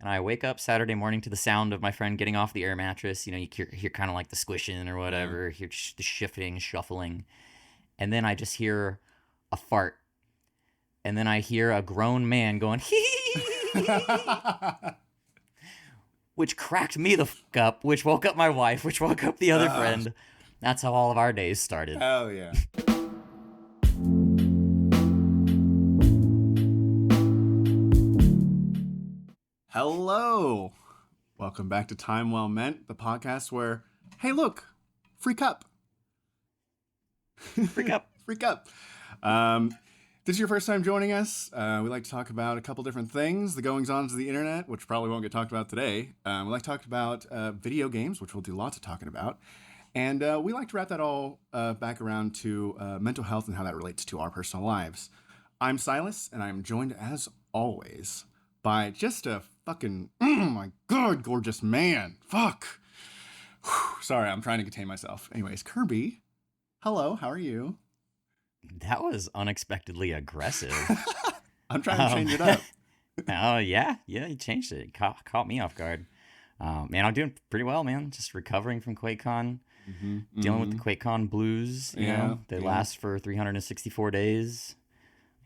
And I wake up Saturday morning to the sound of my friend getting off the air mattress. You hear kind of like the squishing or whatever, hear the shifting, shuffling. And then I just hear a fart. And then I hear a grown man going, hee, which cracked me the fuck up, which woke up my wife, which woke up the other friend. That's how all of our days started. Hell yeah. Hello. Welcome back to Time Well Meant, the podcast where, hey, look, free cup. Freak up. Freak up. This is your first time joining us. We like to talk about a couple different things, the goings-ons of the internet, which probably won't get talked about today. We like to talk about video games, which we'll do lots of talking about. And we like to wrap that all back around to mental health and how that relates to our personal lives. I'm Silas, and I'm joined, as always, by just a fucking, oh my god, gorgeous man. Fuck. Whew, sorry, I'm trying to contain myself. Anyways, Kirby, hello, how are you? That was unexpectedly aggressive. I'm trying to change it up. Oh, yeah, you changed it. Caught me off guard. Man, I'm doing pretty well, man. Just recovering from QuakeCon, dealing with the QuakeCon blues. You know, they last for 364 days.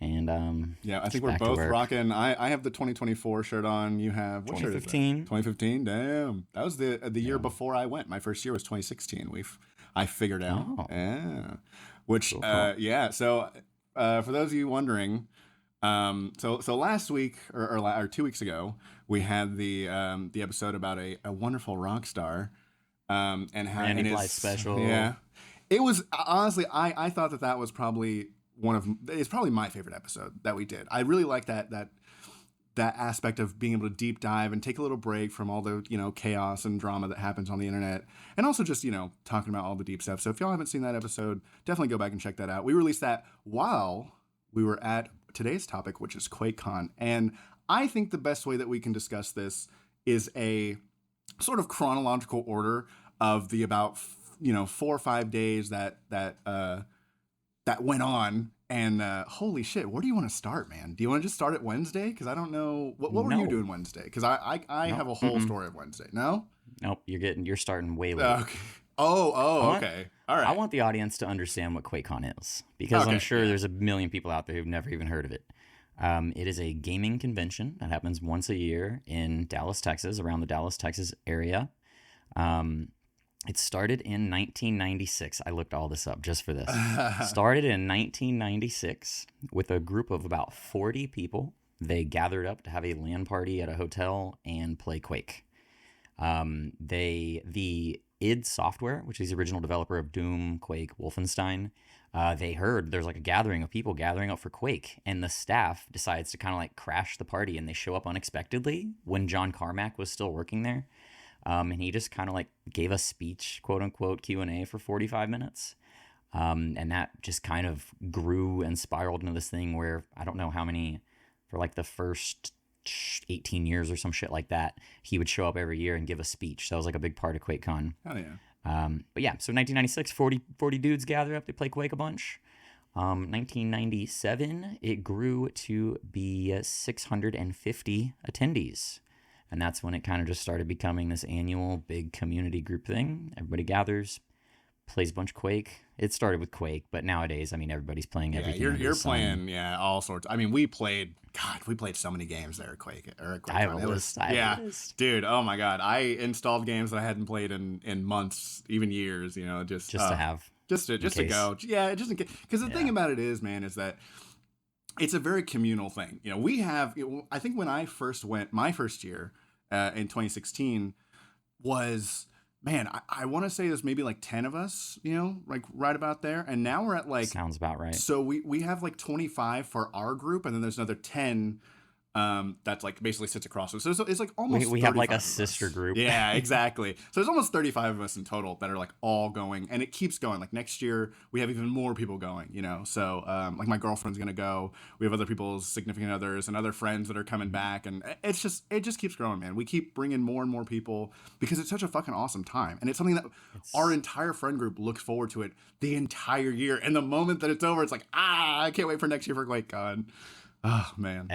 And yeah, I think we're both rocking. I have the 2024 shirt on. You have what shirt is that? 2015. Damn, that was the year before I went. My first year was 2016. I figured out. Oh. Yeah, which cool. yeah. So for those of you wondering, so last week or 2 weeks ago, we had the episode about a wonderful rock star, and how Randy Blythe special. Yeah, it was honestly I thought that was probably it's probably my favorite episode that we did. I really like that aspect of being able to deep dive and take a little break from all the, chaos and drama that happens on the internet. And also just, talking about all the deep stuff. So if y'all haven't seen that episode, definitely go back and check that out. We released that while we were at today's topic, which is QuakeCon. And I think the best way that we can discuss this is a sort of chronological order of the about, 4 or 5 days that went on. And holy shit, where do you want to start, man? Do you want to just start at Wednesday? Because I don't know. What were you doing Wednesday? Because I have a whole story of Wednesday. No? Nope, you're starting way late. Okay. Oh, okay. All right. I want the audience to understand what QuakeCon is, because I'm sure there's a million people out there who've never even heard of it. It is a gaming convention that happens once a year in Dallas, Texas, around the Dallas, Texas area. It started in 1996. I looked all this up just for this. Started in 1996 with a group of about 40 people. They gathered up to have a LAN party at a hotel and play Quake. The id Software, which is the original developer of Doom, Quake, Wolfenstein, they heard there's like a gathering of people gathering up for Quake, and the staff decides to kind of like crash the party, and they show up unexpectedly when John Carmack was still working there. And he just kind of like gave a speech, quote unquote, Q&A for 45 minutes. And that just kind of grew and spiraled into this thing where I don't know how many, for like the first 18 years or some shit like that, he would show up every year and give a speech. So that was like a big part of QuakeCon. Hell yeah. But yeah, so 1996, 40 dudes gather up, they play Quake a bunch. 1997, it grew to be 650 attendees. And that's when it kind of just started becoming this annual big community group thing. Everybody gathers, plays a bunch of Quake. It started with Quake, but nowadays, I mean, everybody's playing everything. You're playing, all sorts. I mean, we played so many games there at Quake. I have a list. Dude, oh my God. I installed games that I hadn't played in months, even years, just to have. Just to go. Yeah, just in case. Because the thing about it is, man, is that it's a very communal thing. We have, I think when I first went, my first year in 2016 was, man, I want to say there's maybe like 10 of us, like right about there. And now we're at like... Sounds about right. So we have like 25 for our group, and then there's another 10 that's like basically sits across us. So it's like almost we have like a sister group. Yeah, exactly. So there's almost 35 of us in total that are like all going, and it keeps going. Like next year we have even more people going, so like my girlfriend's gonna go. We have other people's significant others and other friends that are coming back, and it just keeps growing, man. We keep bringing more and more people because it's such a fucking awesome time, and it's something that our entire friend group looks forward to it the entire year. And the moment that it's over, it's like, I can't wait for next year for QuakeCon. Oh man.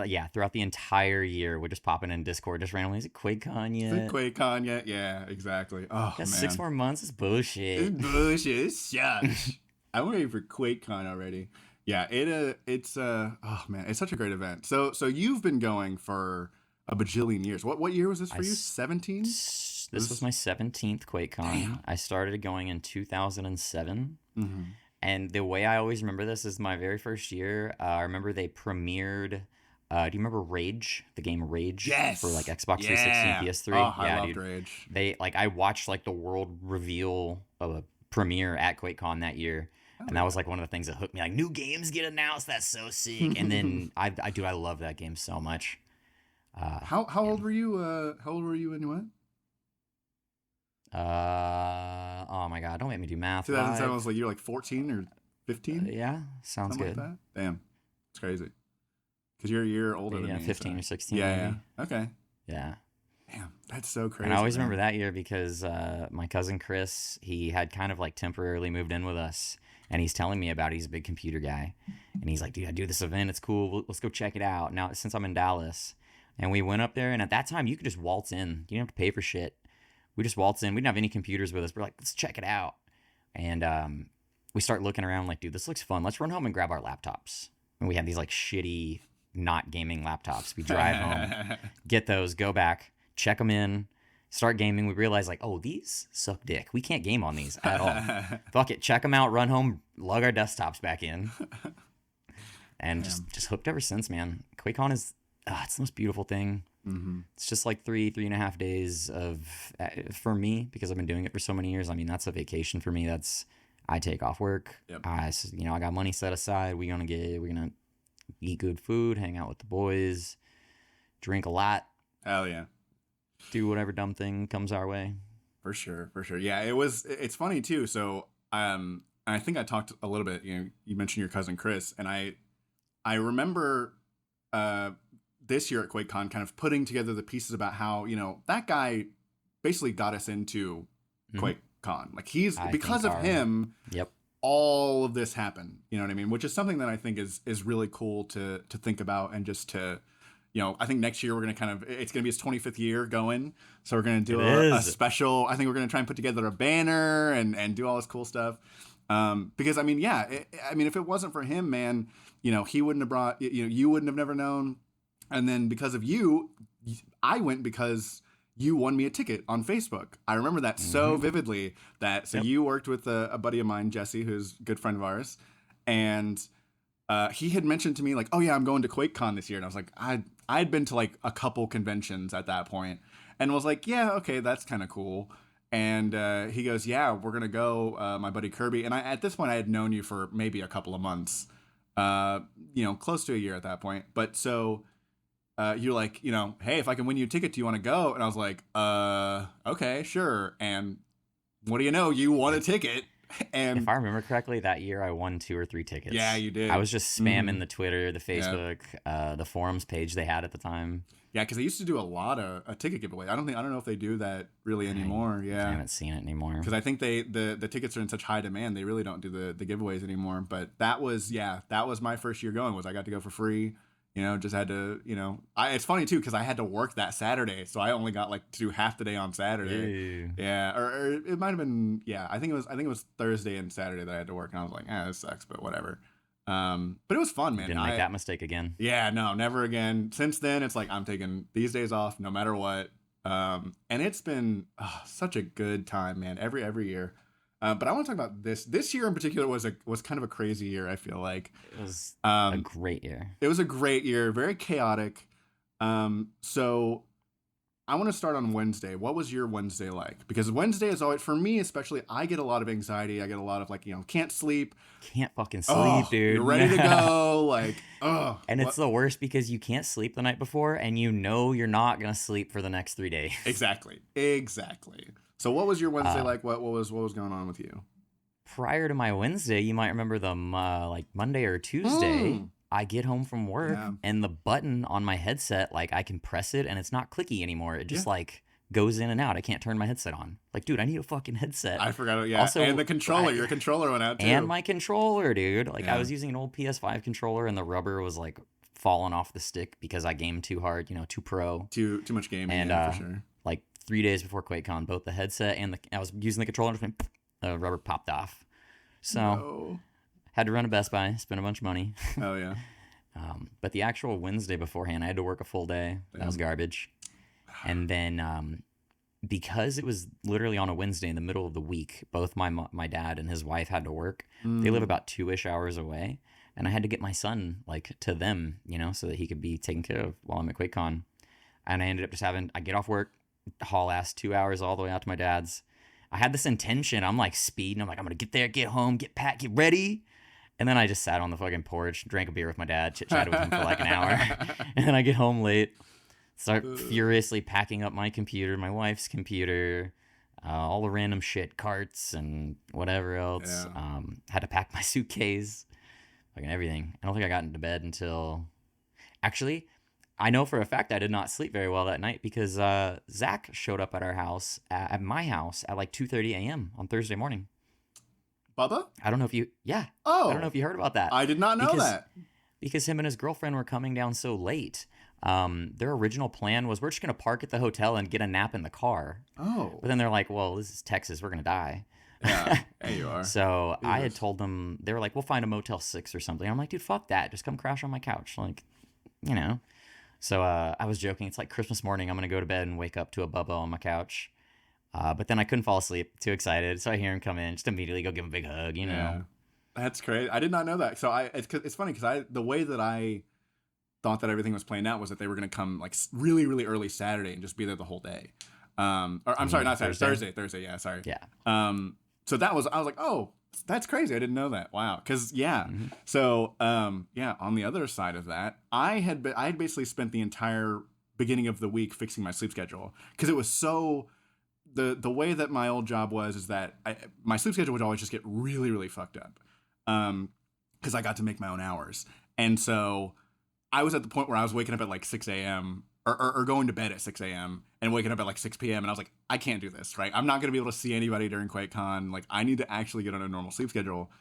Yeah, throughout the entire year, we're just popping in Discord just randomly. Is it QuakeCon Is it yet? QuakeCon yet? Yeah, exactly. Oh Got 6 man. more months. It's It's bullshit. bullshit. It sucks. I'm ready for QuakeCon already. Yeah, it's oh man, it's such a great event. So you've been going for a bajillion years. What year was this I for you? 17? This was my 17th QuakeCon. Damn. I started going in 2007. Mm-hmm. And the way I always remember this is my very first year. I remember they premiered. Do you remember Rage, the game Rage for like Yes. Xbox 360 and Yeah. PS3? Oh, I Yeah, loved dude. Rage. I watched like the world reveal of a premiere at QuakeCon that year, Oh and that was like one of the things that hooked me. Like new games get announced, that's so sick. And yeah. then I love that game so much. How Yeah. old were you? How old were you when you went? Oh my God, don't make me do math 2007 live. was like you were like 14 or 15, Yeah, sounds something like good. that. Damn, it's crazy. Because you're a year older than Yeah, me. 15 So or 16 yeah, maybe. yeah. Okay. Yeah. Damn, that's so And I crazy, always remember man. that year because my cousin Chris, he had kind of like temporarily moved in with us, and he's telling me about it. He's a big computer guy, and he's like, "Dude, I do this event. It's cool. Let's go check it out." Now, since I'm in Dallas, and we went up there, and at that time, you could just waltz in. You didn't have to pay for shit. We just waltz in. We didn't have any computers with us. We're like, "Let's check it out," and we start looking around like, "Dude, this looks fun. Let's run home and grab our laptops." And we had these like shitty, not gaming laptops. We drive home, get those, go back, check them in, start gaming. We realize like, oh, these suck dick. We can't game on these at all. Fuck it, check them out, run home, lug our desktops back in, and just hooked ever since, man. QuakeCon is it's the most beautiful thing. Mm-hmm. It's just like 3.5 days of for me because I've been doing it for so many years. I mean, that's a vacation for me. That's I take off work. Yep. I got money set aside. We're gonna eat good food, hang out with the boys, drink a lot, Hell yeah. do whatever dumb thing comes our way. For sure, for sure. Yeah, it's funny too. So, I think I talked a little bit, you mentioned your cousin Chris, and I remember uh this year at QuakeCon kind of putting together the pieces about how, that guy basically got us into QuakeCon. Like I because think of him, Yep. all of this happened. You know what I mean? Which is something that I think is really cool to think about, and just to, I think next year we're going to it's going to be his 25th year going. So we're going to do a special, I think we're going to try and put together a banner and do all this cool stuff. Because I mean, yeah, if it wasn't for him, man, he wouldn't have brought, you wouldn't have never known. And then because of you, I went because you won me a ticket on Facebook. I remember that so vividly. So you worked with a buddy of mine, Jesse, who's a good friend of ours. And he had mentioned to me like, oh yeah, I'm going to QuakeCon this year. And I was like, I'd been to like a couple conventions at that point and was like, yeah, okay, that's kind of cool. And he goes, yeah, we're going to go, my buddy Kirby. And at this point I had known you for maybe a couple of months, close to a year at that point. But so you're like, hey, if I can win you a ticket, do you want to go? And I was like, okay, sure. And what do you know? You won a ticket. And if I remember correctly, that year I won 2 or 3 tickets. Yeah, you did. I was just spamming the Twitter, the Facebook, the forums page they had at the time. Yeah, because they used to do a lot of a ticket giveaway. I don't know if they do that really anymore. Yeah, I haven't seen it anymore. Because I think the tickets are in such high demand, they really don't do the giveaways anymore. But that was my first year going. I got to go for free. Just had to, it's funny too, because I had to work that Saturday. So I only got like to do half the day on Saturday. Ew. Yeah. Or it might've been, I think it was Thursday and Saturday that I had to work. And I was like, this sucks, but whatever. But it was fun, man. Didn't make that mistake again. Yeah, no, never again. Since then, it's like, I'm taking these days off no matter what. And it's been such a good time, man. Every year. But I want to talk about this. This year in particular was kind of a crazy year, I feel like. It was a great year. It was a great year, very chaotic. So I want to start on Wednesday. What was your Wednesday like? Because Wednesday is always, for me especially, I get a lot of anxiety. I get a lot of can't sleep. Can't fucking sleep, dude. You're ready to go. And it's the worst because you can't sleep the night before and you're not going to sleep for the next 3 days. Exactly. So what was your Wednesday like? What was going on with you? Prior to my Wednesday, you might remember the Monday or Tuesday, I get home from work and the button on my headset, I can press it and it's not clicky anymore. It just goes in and out. I can't turn my headset on. Dude, I need a fucking headset. I forgot. Yeah. Also, and the controller, your controller went out too. And my controller, dude. I was using an old PS5 controller and the rubber was fallen off the stick because I gamed too hard, too pro. Too much gaming, And yeah, for sure. like 3 days before QuakeCon, both the headset and I was using the controller, and the rubber popped off. So No. had to run to Best Buy, spend a bunch of money. Oh yeah. But the actual Wednesday beforehand, I had to work a full day. That was garbage. And then because it was literally on a Wednesday in the middle of the week, both my dad and his wife had to work. They live about 2-ish hours away, and I had to get my son like to them, so that he could be taken care of while I'm at QuakeCon. And I ended up just I get off work, haul ass 2 hours all the way out to my dad's. I had this intention. I'm like speeding. I'm like, I'm gonna get there, get home, get packed, get ready. And then I just sat on the fucking porch, drank a beer with my dad, chit-chatted with him for like an hour. And then I get home late, start furiously packing up my computer, my wife's computer, all the random shit, carts and whatever else. Yeah. Had to pack my suitcase, fucking everything. I don't think I got into bed until... Actually, I know for a fact I did not sleep very well that night because Zach showed up at our house, at my house, at like 2:30 a.m. on Thursday morning. Bubba? I don't know if you... Yeah. Oh. I don't know if you heard about that. I did not know that. Because him and his girlfriend were coming down so late. Their original plan was we're just going to park at the hotel and get a nap in the car. Oh. But then they're like, well, this is Texas. We're going to die. Yeah, there you are. So I had told them, they were like, we'll find a Motel 6 or something. I'm like, dude, fuck that. Just come crash on my couch. Like, So I was joking. It's like Christmas morning. I'm going to go to bed and wake up to a Bubba on my couch. But then I couldn't fall asleep. Too excited. So I hear him come in. Just immediately go give him a big hug, Yeah. That's crazy. I did not know that. So it's funny because the way that I thought that everything was playing out was that they were going to come like really, really early Saturday and just be there the whole day. Or I'm sorry, not Saturday. Thursday. Yeah, sorry. Yeah. So I was like, oh, that's crazy. I didn't know that. Wow. Because So on the other side of that, I had basically spent the entire beginning of the week fixing my sleep schedule because it was so. The way that my old job is that my sleep schedule would always just get really, really fucked up because I got to make my own hours. And so I was at the point where I was waking up at like 6 a.m. or going to bed at 6 a.m. and waking up at like 6 p.m. And I was like, I can't do this, right? I'm not going to be able to see anybody during QuakeCon. Like, I need to actually get on a normal sleep schedule.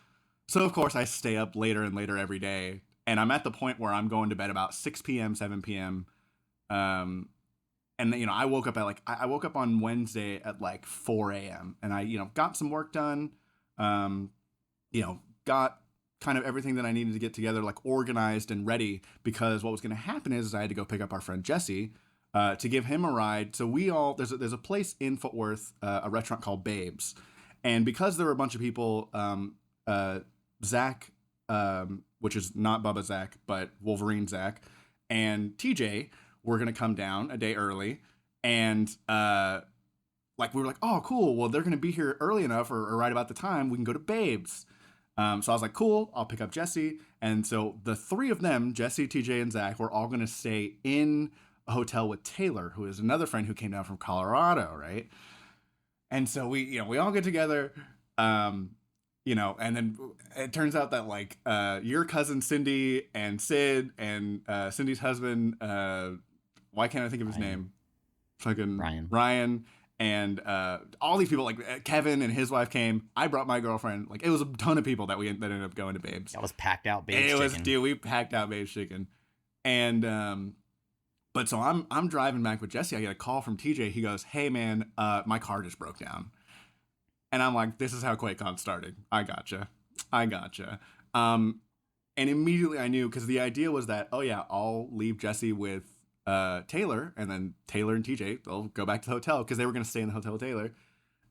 So, of course, I stay up later and later every day. And I'm at the point where I'm going to bed about 6 p.m., 7 p.m. And I woke up at I woke up on Wednesday at like 4 a.m. and I got some work done, got kind of everything that I needed to get together, like organized and ready, because what was going to happen is I had to go pick up our friend Jesse to give him a ride. So there's a place in Fort Worth, a restaurant called Babes, and because there were a bunch of people, Zach, which is not Bubba Zach but Wolverine Zach, and TJ. We're going to come down a day early. And we were like, oh, cool. Well, they're going to be here early enough or right about the time we can go to Babes. So I was like, cool, I'll pick up Jesse. And so the three of them, Jesse, TJ, and Zach, were all going to stay in a hotel with Taylor, who is another friend who came down from Colorado, right? And so we all get together, and then it turns out that your cousin Cindy and Sid and Cindy's husband, why can't I think of his name? Fucking Ryan. And all these people, like Kevin and his wife came. I brought my girlfriend. Like, it was a ton of people that ended up going to Babes. That was packed out Babes chicken. Dude, we packed out Babes chicken. And but so I'm driving back with Jesse. I get a call from TJ. He goes, hey man, my car just broke down. And I'm like, this is how QuakeCon started. I gotcha. And immediately I knew, because the idea was that, oh yeah, I'll leave Jesse with Taylor, and then Taylor and TJ, they'll go back to the hotel because they were going to stay in the hotel with Taylor.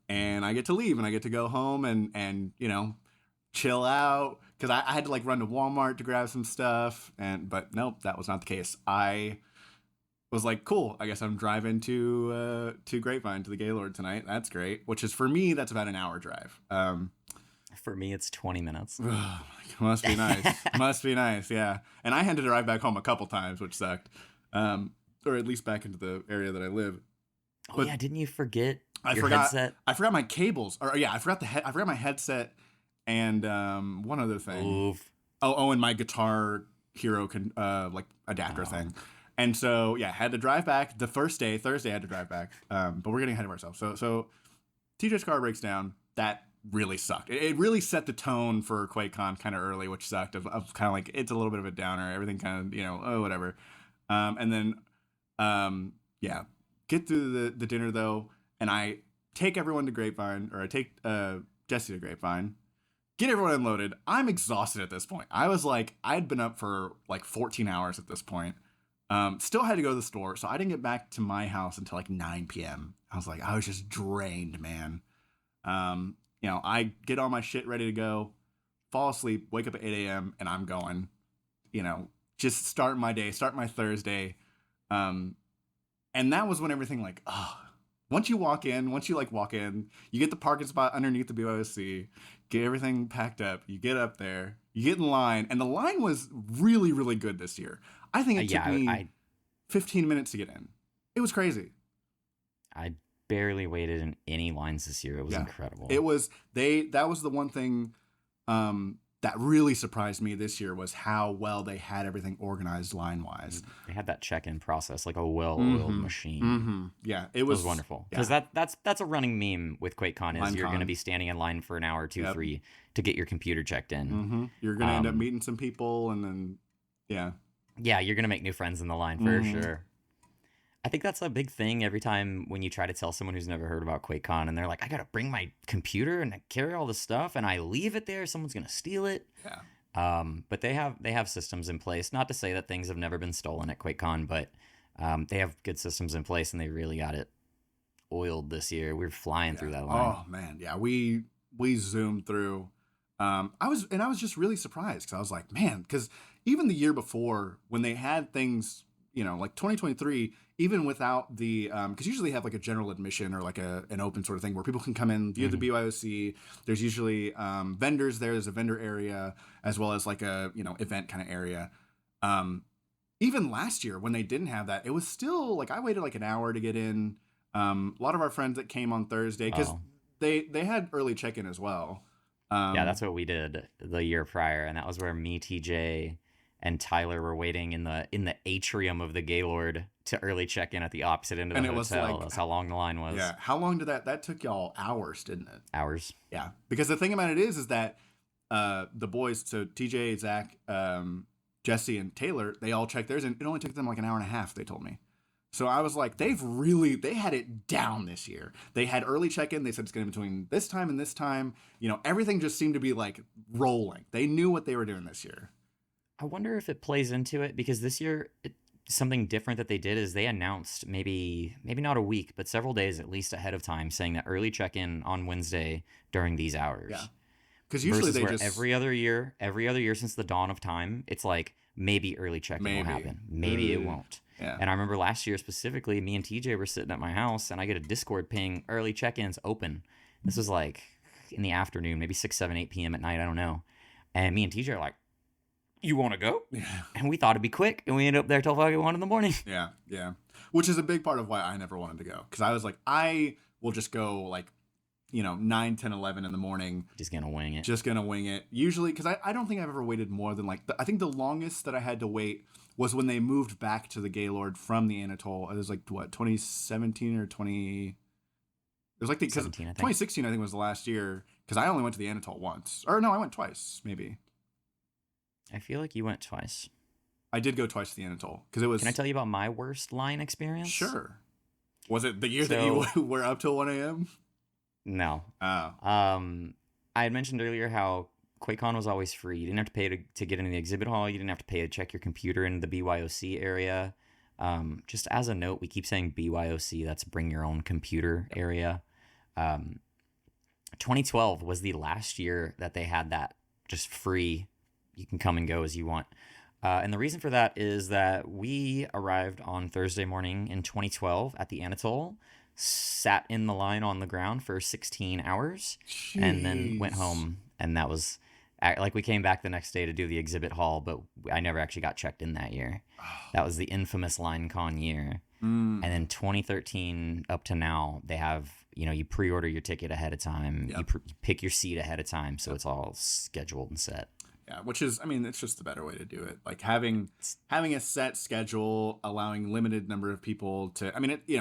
And I get to leave and I get to go home and chill out, because I had to run to Walmart to grab some stuff. But nope, that was not the case. I was like, cool, I guess I'm driving to Grapevine, to the Gaylord tonight. That's great. Which is, for me, that's about an hour drive. For me, it's 20 minutes. Must be nice. Yeah. And I had to drive back home a couple times, which sucked. Or at least back into the area that I live. Oh yeah, didn't you forget your headset? I forgot my cables. I forgot my headset and one other thing. Oof. And my Guitar Hero adapter thing. And so yeah, had to drive back the first day. Thursday I had to drive back. But we're getting ahead of ourselves. So TJ's car breaks down. That really sucked. It really set the tone for QuakeCon kind of early, which sucked. Of kind of like, it's a little bit of a downer. Everything kind of, oh, whatever. And then, yeah, get through the dinner though, and I take everyone to Grapevine, or I take Jesse to Grapevine, get everyone unloaded. I'm exhausted at this point. I was like, I'd been up for like 14 hours at this point. Still had to go to the store, so I didn't get back to my house until like 9 p.m. I was just drained, man. I get all my shit ready to go, fall asleep, wake up at 8 a.m., and I'm going, just start my day, start my Thursday. And that was when everything like, once you walk in, you get the parking spot underneath the BYOC, get everything packed up, you get up there, you get in line, and the line was really, really good this year. I think it took me 15 minutes to get in. It was crazy. I barely waited in any lines this year. It was incredible. It was that was the one thing that really surprised me this year, was how well they had everything organized line wise. They had that check-in process like a well-oiled machine. Mm-hmm. Yeah, it was wonderful. Because that's a running meme with QuakeCon is you're going to be standing in line for an hour, 2, 3 to get your computer checked in. Mm-hmm. You're going to end up meeting some people, and then yeah, you're going to make new friends in the line for sure. I think that's a big thing every time when you try to tell someone who's never heard about QuakeCon, and they're like, I got to bring my computer and I carry all this stuff and I leave it there. Someone's going to steal it. Yeah. But they have systems in place. Not to say that things have never been stolen at QuakeCon, but they have good systems in place, and they really got it oiled this year. We were flying through that line. Oh man. Yeah. We zoomed through. I was just really surprised, because I was like, man, because even the year before, when they had things, like 2023, even without the, because usually they have like a general admission or like an open sort of thing where people can come in, view the BYOC. There's usually vendors there. There's a vendor area, as well as like a, event kind of area. Even last year when they didn't have that, it was still like, I waited like an hour to get in. A lot of our friends that came on Thursday, because they had early check-in as well. Yeah, that's what we did the year prior, and that was where me, TJ, and Tyler were waiting in the atrium of the Gaylord to early check in at the opposite end of the hotel. That's how long the line was. Yeah, how long did that took y'all? Hours, didn't it? Hours. Yeah, because the thing about it is that the boys, so TJ, Zach, Jesse, and Taylor, they all checked theirs, and it only took them like an hour and a half, they told me. So I was like, they had it down this year. They had early check-in. They said it's going to be between this time and this time. Everything just seemed to be like rolling. They knew what they were doing this year. I wonder if it plays into it, because this year, something different that they did is they announced maybe not a week, but several days at least ahead of time, saying that early check-in on Wednesday during these hours. Yeah. Because usually they just every other year since the dawn of time, it's like maybe early check-in will happen. Maybe it won't. Yeah. And I remember last year specifically, me and TJ were sitting at my house, and I get a Discord ping, early check-ins open. This was like in the afternoon, maybe 6, 7, 8 p.m. at night, I don't know. And me and TJ are like, you want to go? Yeah. And we thought it'd be quick, and we ended up there till fucking 1 in the morning. Yeah, yeah. Which is a big part of why I never wanted to go. Because I was like, I will just go like, 9, 10, 11 in the morning. Just gonna wing it. Usually, because I don't think I've ever waited more than like, I think the longest that I had to wait was when they moved back to the Gaylord from the Anatole. It was like, what, 2017 or 20... It was like, because 2016, I think, was the last year, because I only went to the Anatole once. Or no, I went twice, maybe. I feel like you went twice. I did go twice to the Anatole, because it was... Can I tell you about my worst line experience? Sure. Was it the year that you were up till 1 a.m.? No. Oh. I had mentioned earlier how QuakeCon was always free. You didn't have to pay to get into the exhibit hall. You didn't have to pay to check your computer in the BYOC area. Just as a note, we keep saying BYOC. That's bring your own computer area. 2012 was the last year that they had that just free. You can come and go as you want. And the reason for that is that we arrived on Thursday morning in 2012 at the Anatole, sat in the line on the ground for 16 hours, and then went home. And that was like, we came back the next day to do the exhibit hall, but I never actually got checked in that year. That was the infamous LineCon year. And then 2013 up to now, they have, you pre-order your ticket ahead of time. Yep. You pick your seat ahead of time, so it's all scheduled and set. Yeah, which is, it's just the better way to do it. Like having a set schedule, allowing limited number of people to.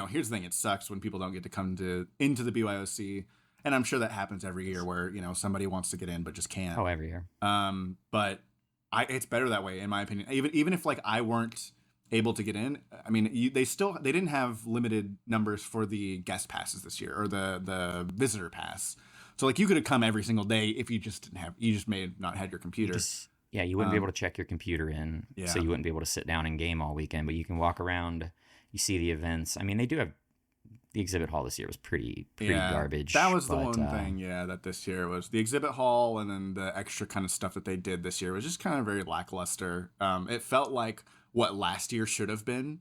Here's the thing: it sucks when people don't get to come into the BYOC, and I'm sure that happens every year where somebody wants to get in but just can't. Oh, every year. But it's better that way in my opinion. Even if like I weren't able to get in, I mean, they didn't have limited numbers for the guest passes this year or the visitor pass. So like you could have come every single day if you just may have not had your computer. You wouldn't be able to check your computer in, so you wouldn't be able to sit down and game all weekend. But you can walk around, you see the events. I mean, they do have the exhibit hall this year was pretty garbage. That was the one thing, that this year was the exhibit hall, and then the extra kind of stuff that they did this year was just kind of very lackluster. It felt like what last year should have been,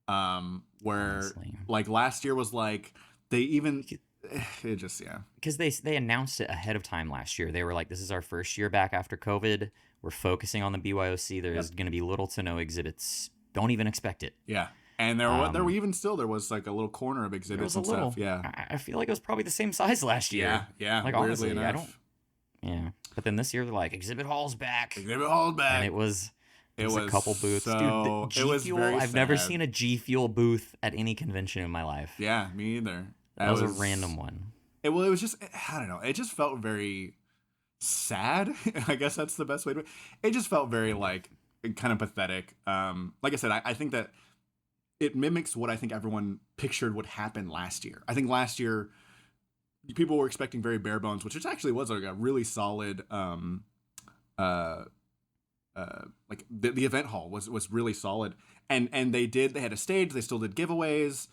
where honestly, like last year was like it just because they announced it ahead of time last year. They were like, this is our first year back after COVID. We're focusing on the BYOC. There's going to be little to no exhibits. Don't even expect it. Yeah. And there was like a little corner of exhibits and stuff. Yeah. I feel like it was probably the same size last year. Yeah. Like honestly, enough. I don't. Yeah. But then this year they're like, exhibit hall's back. Exhibit hall's back. And it was a couple booths. So, dude, G Fuel. I've never seen a G Fuel booth at any convention in my life. Yeah, me either. That was a random one. It was just, I don't know. It just felt very sad. I guess that's the best way to. It just felt very like kind of pathetic. Like I said, I think that it mimics what I think everyone pictured would happen last year. I think last year people were expecting very bare bones, which it actually was like a really solid. Like the event hall was really solid, and they had a stage. They still did giveaways.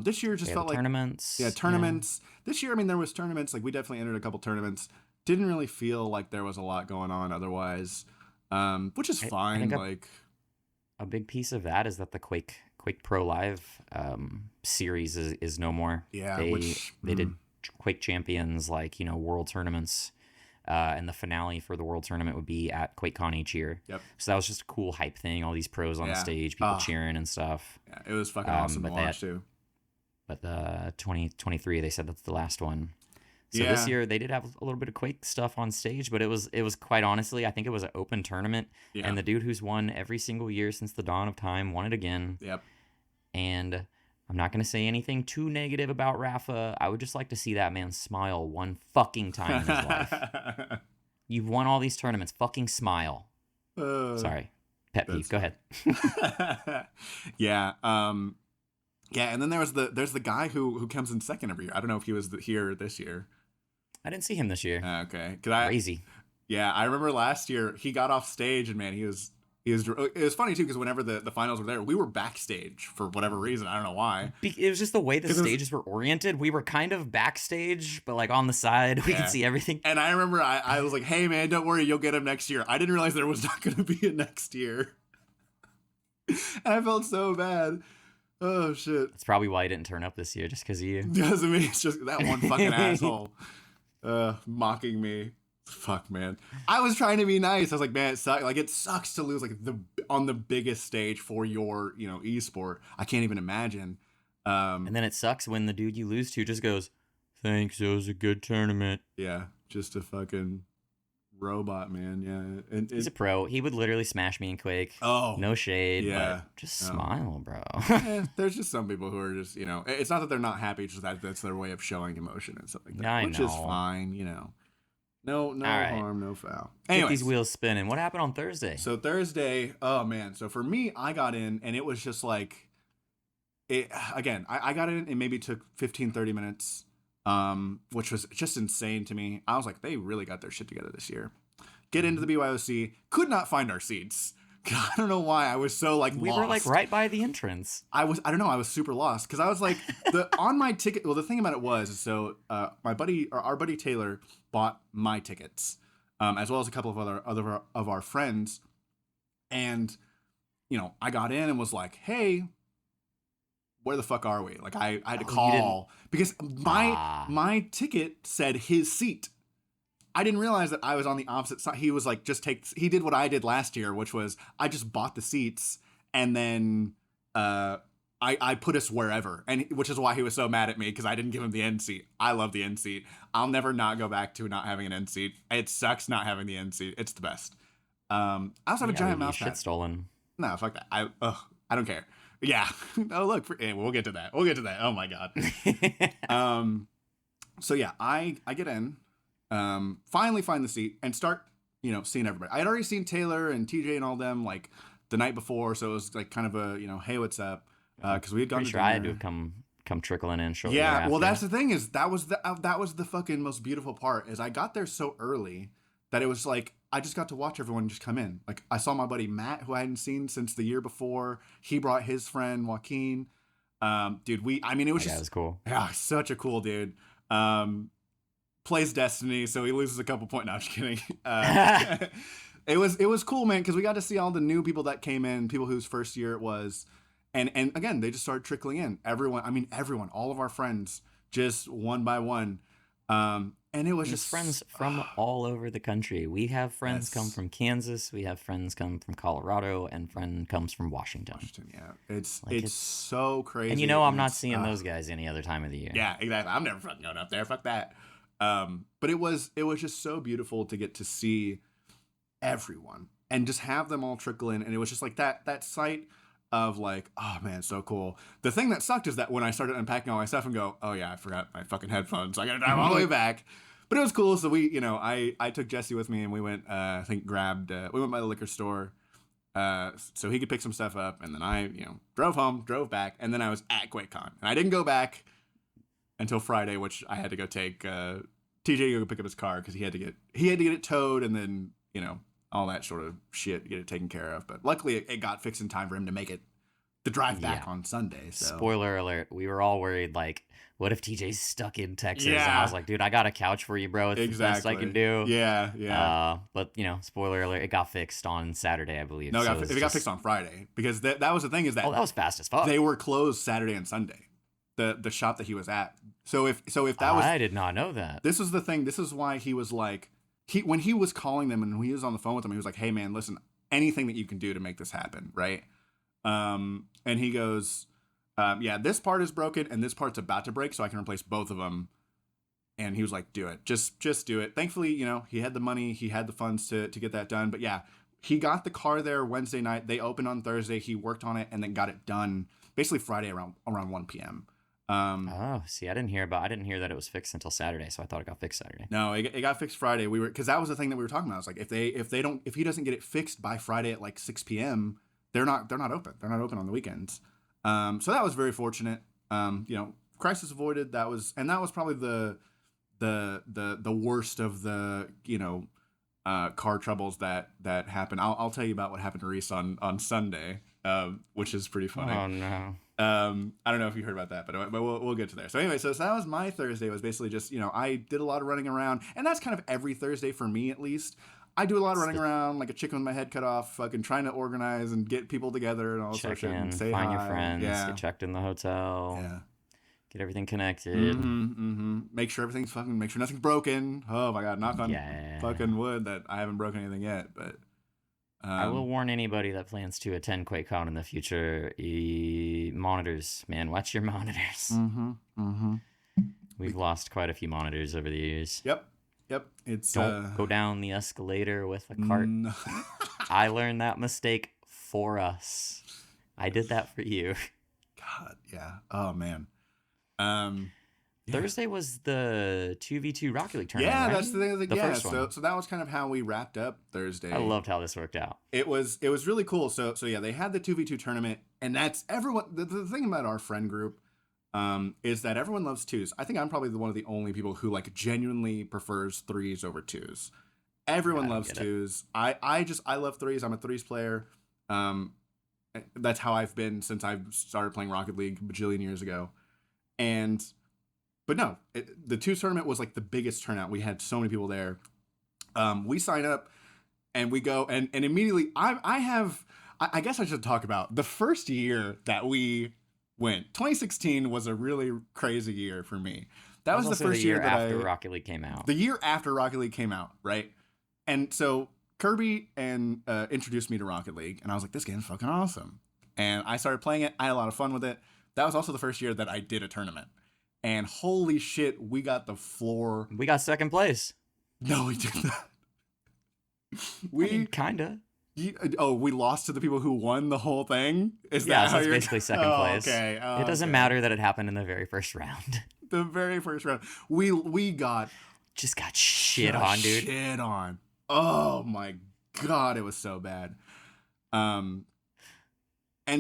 This year just felt like tournaments. Yeah, tournaments. Yeah. This year, I mean, there was tournaments. Like we definitely entered a couple tournaments. Didn't really feel like there was a lot going on otherwise, which is fine. I think a big piece of that is that the Quake Pro Live series is no more. Yeah, they did Quake Champions, like world tournaments, and the finale for the world tournament would be at QuakeCon each year. Yep. So that was just a cool hype thing. All these pros on the stage, people cheering and stuff. Yeah, it was fucking awesome to watch too. But the 2023, they said that's the last one. So this year they did have a little bit of Quake stuff on stage, but it was quite honestly, I think it was an open tournament. Yeah. And the dude who's won every single year since the dawn of time won it again. Yep. And I'm not going to say anything too negative about Rafa. I would just like to see that man smile one fucking time in his life. You've won all these tournaments. Fucking smile. Sorry. Pet peeve. Go ahead. Yeah. Yeah, and then there's the guy who comes in second every year. I don't know if he was here this year. I didn't see him this year. Okay. Crazy. Yeah, I remember last year he got off stage and man, he was it was funny too because whenever the finals were there, we were backstage for whatever reason. I don't know why. It was just the way the stages were oriented. We were kind of backstage, but like on the side, we could see everything. And I remember I was like, "Hey man, don't worry, you'll get him next year." I didn't realize there was not going to be a next year, and I felt so bad. Oh shit! That's probably why he didn't turn up this year, just because of you. Doesn't mean it's just that one fucking asshole mocking me. Fuck, man. I was trying to be nice. I was like, man, it sucks to lose like on the biggest stage for your esport. I can't even imagine. And then it sucks when the dude you lose to just goes, "Thanks, it was a good tournament." Yeah, just a fucking robot, man. Yeah, and he's a pro. He would literally smash me in Quake. Oh, no shade. Yeah, but just smile, bro. There's just some people who are just it's not that they're not happy, it's just that's their way of showing emotion and stuff like that, which is fine. No harm, no foul. Anyways, get these wheels spinning. What happened on Thursday? So Thursday, oh man. So for me, I got in and it was just like I got in and maybe took 15-30 minutes. Which was just insane to me. I was like, they really got their shit together this year. Get into the BYOC, could not find our seats. I don't know why I was so like we lost. were like right by the entrance. I don't know, I was super lost because I was like on my ticket. Well, the thing about it was, so our buddy Taylor bought my tickets, as well as a couple of other of our friends, and I got in and was like, hey, where the fuck are we? Like I had to call because my ticket said his seat. I didn't realize that I was on the opposite side. He was like, he did what I did last year, which was I just bought the seats and then I put us wherever, and which is why he was so mad at me because I didn't give him the end seat. I love the end seat. I'll never not go back to not having an end seat. It sucks not having the end seat. It's the best. I also have a giant mouse pad. Shit stolen. No, fuck that. I don't care. Yeah. Oh, look. We'll get to that. Oh my god. So yeah, I get in, finally find the seat and start, seeing everybody. I had already seen Taylor and TJ and all them like the night before, so it was like kind of a, hey, what's up? Because we had gone Pretty to sure dinner. I had to have come trickling in shortly Yeah, well, thereafter. that's the thing is that was the fucking most beautiful part is I got there so early that it was like I just got to watch everyone just come in. Like I saw my buddy Matt, who I hadn't seen since the year before. He brought his friend Joaquin. Dude, I mean, it was That guy just was cool. yeah, such a cool dude. Um, Plays Destiny, so he loses a couple points. No, I'm just kidding. It was cool, man, because we got to see all the new people that came in, people whose first year it was, and again they just started trickling in. Everyone, all of our friends, just one by one, and it was Just just friends from all over the country. We have friends come yes. from Kansas. We have friends come from Colorado, and friend comes from Washington. Washington, yeah, it's Like it's so crazy, and you know I'm not it's seeing those guys any other time of the year. yeah, exactly. I'm never fucking going up there. Fuck that. But it was just so beautiful to get to see everyone and just have them all trickle in, and it was just like that sight of like, oh man, so cool. The thing that sucked is that when I started unpacking all my stuff and go, oh yeah, I forgot my fucking headphones, so I gotta drive all the way back. But it was cool. So we, I took Jesse with me and we went, I think we went by the liquor store, so he could pick some stuff up, and then I, drove home, drove back, and then I was at QuakeCon, and I didn't go back until Friday, which I had to go take TJ to go pick up his car because he had to get it towed, and then all that sort of shit, get it taken care of. But luckily, it got fixed in time for him to make it the drive back on Sunday. So. Spoiler alert: we were all worried, like, what if TJ's stuck in Texas? Yeah. And I was like, dude, I got a couch for you, bro. It's the best I can do. Yeah, yeah. But spoiler alert: it got fixed on Saturday, I believe. No, it got fixed on Friday because that was the thing is that that was fast as fuck. They were closed Saturday and Sunday. The shop that he was at. So if that was, I did not know that. This is the thing. This is why he was like, when he was calling them and when he was on the phone with them, he was like, hey man, listen, anything that you can do to make this happen, right? And he goes, yeah, this part is broken and this part's about to break, so I can replace both of them. And he was like, do it, just do it. Thankfully, he had the money, he had the funds to get that done. But yeah, he got the car there Wednesday night. They opened on Thursday. He worked on it and then got it done basically Friday around 1 p.m. See, I didn't hear that it was fixed until Saturday, so I thought it got fixed Saturday. No, it got fixed Friday. Because that was the thing that we were talking about. It's like if he doesn't get it fixed by Friday at like 6 p.m., they're not open. They're not open on the weekends. So that was very fortunate. Crisis avoided. That was probably the worst of the car troubles that happened. I'll tell you about what happened to Reese on Sunday, which is pretty funny. Oh no. I don't know if you heard about that, but we'll get to there. So anyway, so that was my Thursday. It was basically just, I did a lot of running around, and that's kind of every Thursday for me, at least. I do a lot of running around like a chicken with my head cut off, fucking trying to organize and get people together and all sorts of shit. And say find hi. Your friends, yeah. Get checked in the hotel. Yeah. Get everything connected. Make sure nothing's broken. Oh my God, knock on fucking wood that I haven't broken anything yet, but. I will warn anybody that plans to attend QuakeCon in the future. Monitors, man, watch your monitors. We've lost quite a few monitors over the years. Yep. It's don't go down the escalator with a cart. I learned that mistake for us. I did that for you. God, yeah. Oh man. Thursday was the 2v2 Rocket League tournament. Yeah, right? that's the thing. The first one. So that was kind of how we wrapped up Thursday. I loved how this worked out. It was really cool. So yeah, they had the 2v2 tournament, and that's everyone. The thing about our friend group is that everyone loves twos. I think I'm probably one of the only people who like genuinely prefers threes over twos. Everyone loves twos. I love threes. I'm a threes player. That's how I've been since I started playing Rocket League a bajillion years ago, But no, the two tournament was like the biggest turnout. We had so many people there. We sign up and we go and immediately I guess I should talk about the first year that we went. 2016 was a really crazy year for me. That was the first year after Rocket League came out. The year after Rocket League came out, right? And so Kirby introduced me to Rocket League, and I was like, this game's fucking awesome. And I started playing it. I had a lot of fun with it. That was also the first year that I did a tournament. And holy shit, we got the floor. We got second place. No, we did not. Kinda. We lost to the people who won the whole thing? That's basically second place. Okay. It doesn't matter that it happened in the very first round. The very first round, we got just got shit on, dude. Shit on. Oh my god, it was so bad. And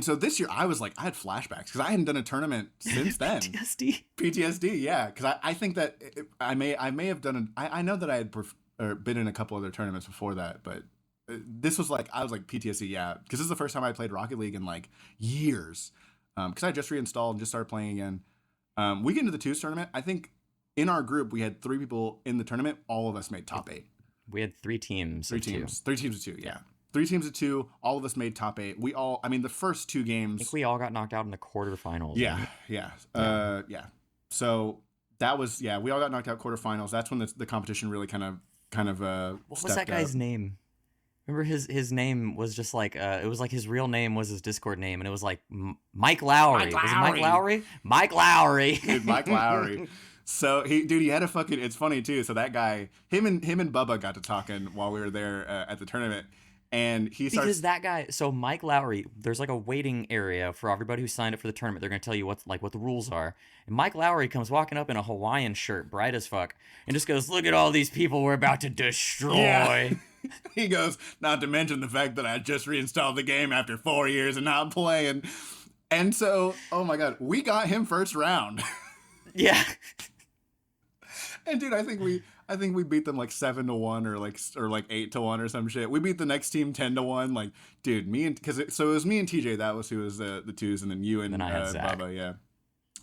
so this year I was like, I had flashbacks because I hadn't done a tournament since then. PTSD, yeah. Because I think that I may have done I know that I had been in a couple other tournaments before that, but this was like, I was like, PTSD, yeah. Because this is the first time I played Rocket League in like years. Because I just reinstalled and just started playing again. We get into the twos tournament. I think in our group we had 3 people in the tournament. All of us made top 8. We had 3 teams. 3 teams. 3 teams of 2, yeah. 3 teams of 2. All of us made top 8. We all, I mean, the first 2 games. I think we all got knocked out in the quarterfinals. Yeah, right? Yeah. So that was, yeah, we all got knocked out quarterfinals. That's when the competition really kind of. What was that guy's name? Remember his name was just like it was like his real name was his Discord name, and it was like MikeLowrie. Was it MikeLowrie? MikeLowrie. Dude, MikeLowrie. So he had a fucking. It's funny too. So that guy, him and Bubba got to talking while we were there at the tournament, and he starts because that guy. So MikeLowrie, there's like a waiting area for everybody who signed up for the tournament. They're gonna tell you what the rules are. And MikeLowrie comes walking up in a Hawaiian shirt, bright as fuck, and just goes, "Look at all these people we're about to destroy." Yeah. He goes, not to mention the fact that I just reinstalled the game after 4 years and not playing. And so, oh my god, we got him first round. Yeah. And dude, I think we beat them like 7-1 or like 8-1 or some shit. We beat the next team 10-1. Like, dude, it was me and TJ. That was who was the twos, and then you and Bubba, yeah.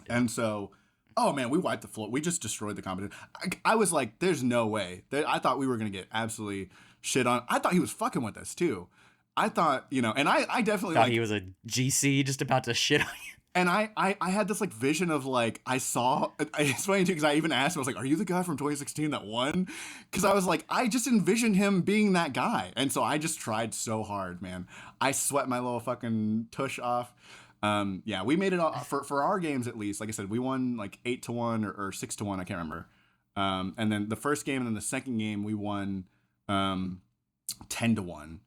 And so, oh man, we wiped the floor. We just destroyed the competition. I was like, there's no way. I thought we were gonna get absolutely shit on. I thought he was fucking with us too. I thought, and I definitely thought he was a GC just about to shit on you. And I had this like vision of like, it's funny too, because I even asked him, I was like, are you the guy from 2016 that won? Because I was like, I just envisioned him being that guy. And so I just tried so hard, man. I sweat my little fucking tush off. Yeah, we made it all for our games, at least. Like I said, we won like 8-1 or 6-1, I can't remember. And then the first game and then the second game we won 10-1.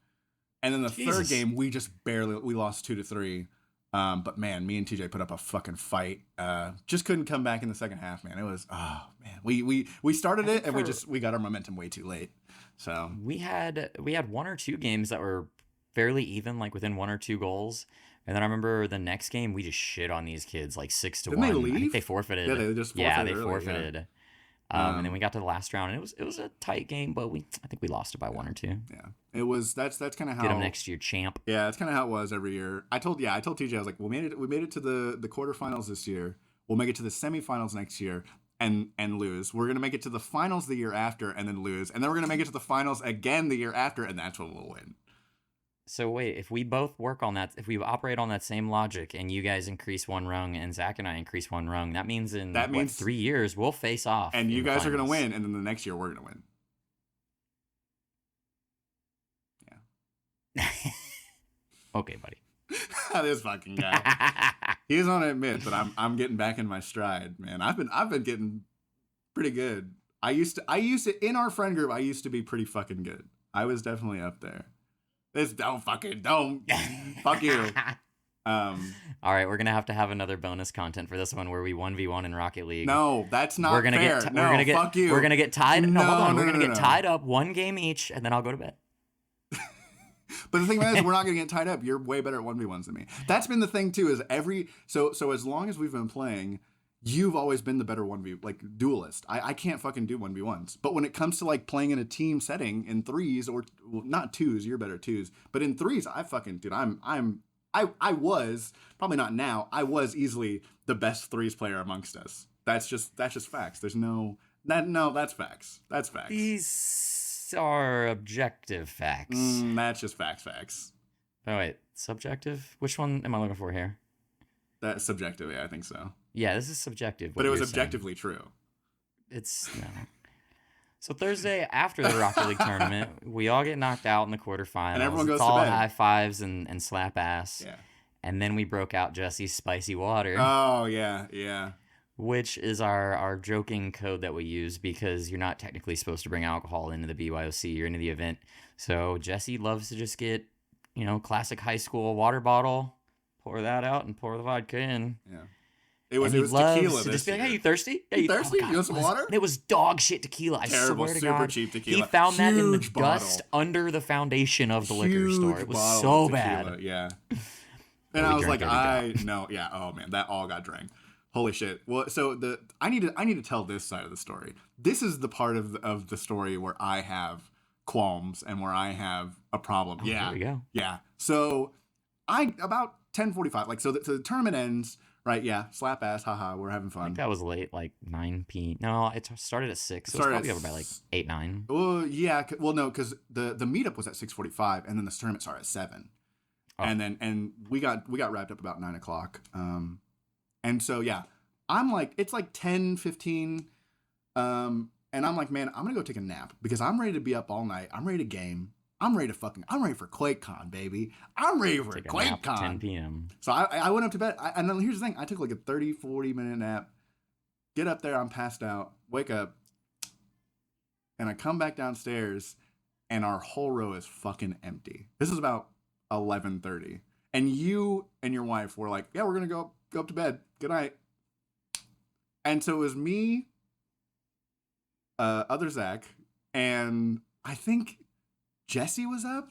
And then the third game we lost 2-3. But man, me and TJ put up a fucking fight. Just couldn't come back in the second half, man. It was, oh man, we started it and we got our momentum way too late. So we had 1 or 2 games that were fairly even, like within 1 or 2 goals. And then I remember the next game we just shit on these kids like 6-1. Didn't they leave? I think they forfeited. Yeah, they just forfeited. Yeah, they forfeited. Yeah. And then we got to the last round, and it was a tight game, but I think we lost it by 1 or 2. Yeah, it was. That's kind of how. Get them next year, champ. Yeah, that's kind of how it was every year. I told TJ, I was like, we made it to the quarterfinals this year. We'll make it to the semifinals next year and lose. We're gonna make it to the finals the year after and then lose, and then we're gonna make it to the finals again the year after, and that's when we'll win. So wait, if we both work on that, if we operate on that same logic, and you guys increase 1 rung and Zach and I increase 1 rung, that means 3 years we'll face off, and you guys are gonna win, and then the next year we're gonna win. Yeah. Okay, buddy. This fucking guy. He doesn't want to admit, but I'm getting back in my stride, man. I've been getting pretty good. I used to in our friend group. I used to be pretty fucking good. I was definitely up there. Don't fuck you. All right, we're gonna have another bonus content for this one where we 1v1 in Rocket League. No, that's not fair. Fuck you. We're gonna get tied. No, hold on. We're gonna get tied up 1 game each, and then I'll go to bed. But the thing about it is, we're not gonna get tied up. You're way better at 1v1s than me. That's been the thing too. Is so as long as we've been playing, you've always been the better 1v, like, duelist. I can't fucking do 1v1s. But when it comes to like playing in a team setting in 3s or not 2s, you're better 2s. But in 3s, I was probably not now. I was easily the best 3s player amongst us. That's just facts. That's facts. That's facts. These are objective facts. That's just facts. Oh wait, subjective? Which one am I looking for here? That's subjective, yeah, I think so. Yeah, this is subjective. But it was objectively true. It's no. So Thursday after the Rocket League tournament, we all get knocked out in the quarterfinals. And everyone goes to bed. All high fives and slap ass. Yeah. And then we broke out Jesse's spicy water. Oh yeah. Which is our joking code that we use because you're not technically supposed to bring alcohol into the BYOC or into the event. So Jesse loves to just get, classic high school water bottle, pour that out and pour the vodka in. Yeah. It was and he loves tequila to just this be like, year. "Hey, you thirsty? Yeah, You oh thirsty? God, You want some water?" it was dog shit tequila. I Terrible, swear to super God. cheap tequila. He found that in the Huge bottle. dust under the foundation of the liquor Huge store. It was bottle so of tequila, bad. yeah. But And we I was drank like, every drop. no, yeah, oh man, that all got drank. Holy shit. Well, so I need to tell this side of the story. This is the part of the story where I have qualms and where I have a problem. Oh, Yeah. here we go. Yeah. So I about 10:45, like so the tournament ends, right? Yeah, slap ass, haha, we're having I fun. think that was late, like 9 p. No, it started at 6. So it was probably over by like 8, 9. Well, yeah, well no, because the meetup was at 6:45 and then the tournament started at 7. Oh. And we got wrapped up about 9 o'clock. And so yeah, I'm like, it's like 10:15, and I'm like, man, I'm gonna go take a nap because I'm ready to be up all night. I'm ready to game. I'm ready for QuakeCon, baby. I'm ready for Take a nap at QuakeCon. 10 p.m. So I went up to bed. And then here's the thing: I took like a 30-40 minute nap. Get up there, I'm passed out. Wake up, and I come back downstairs, and our whole row is fucking empty. This is about 11:30, and you and your wife were like, "Yeah, we're gonna go up to bed. Good night." And so it was me, other Zach, and I think Jesse was up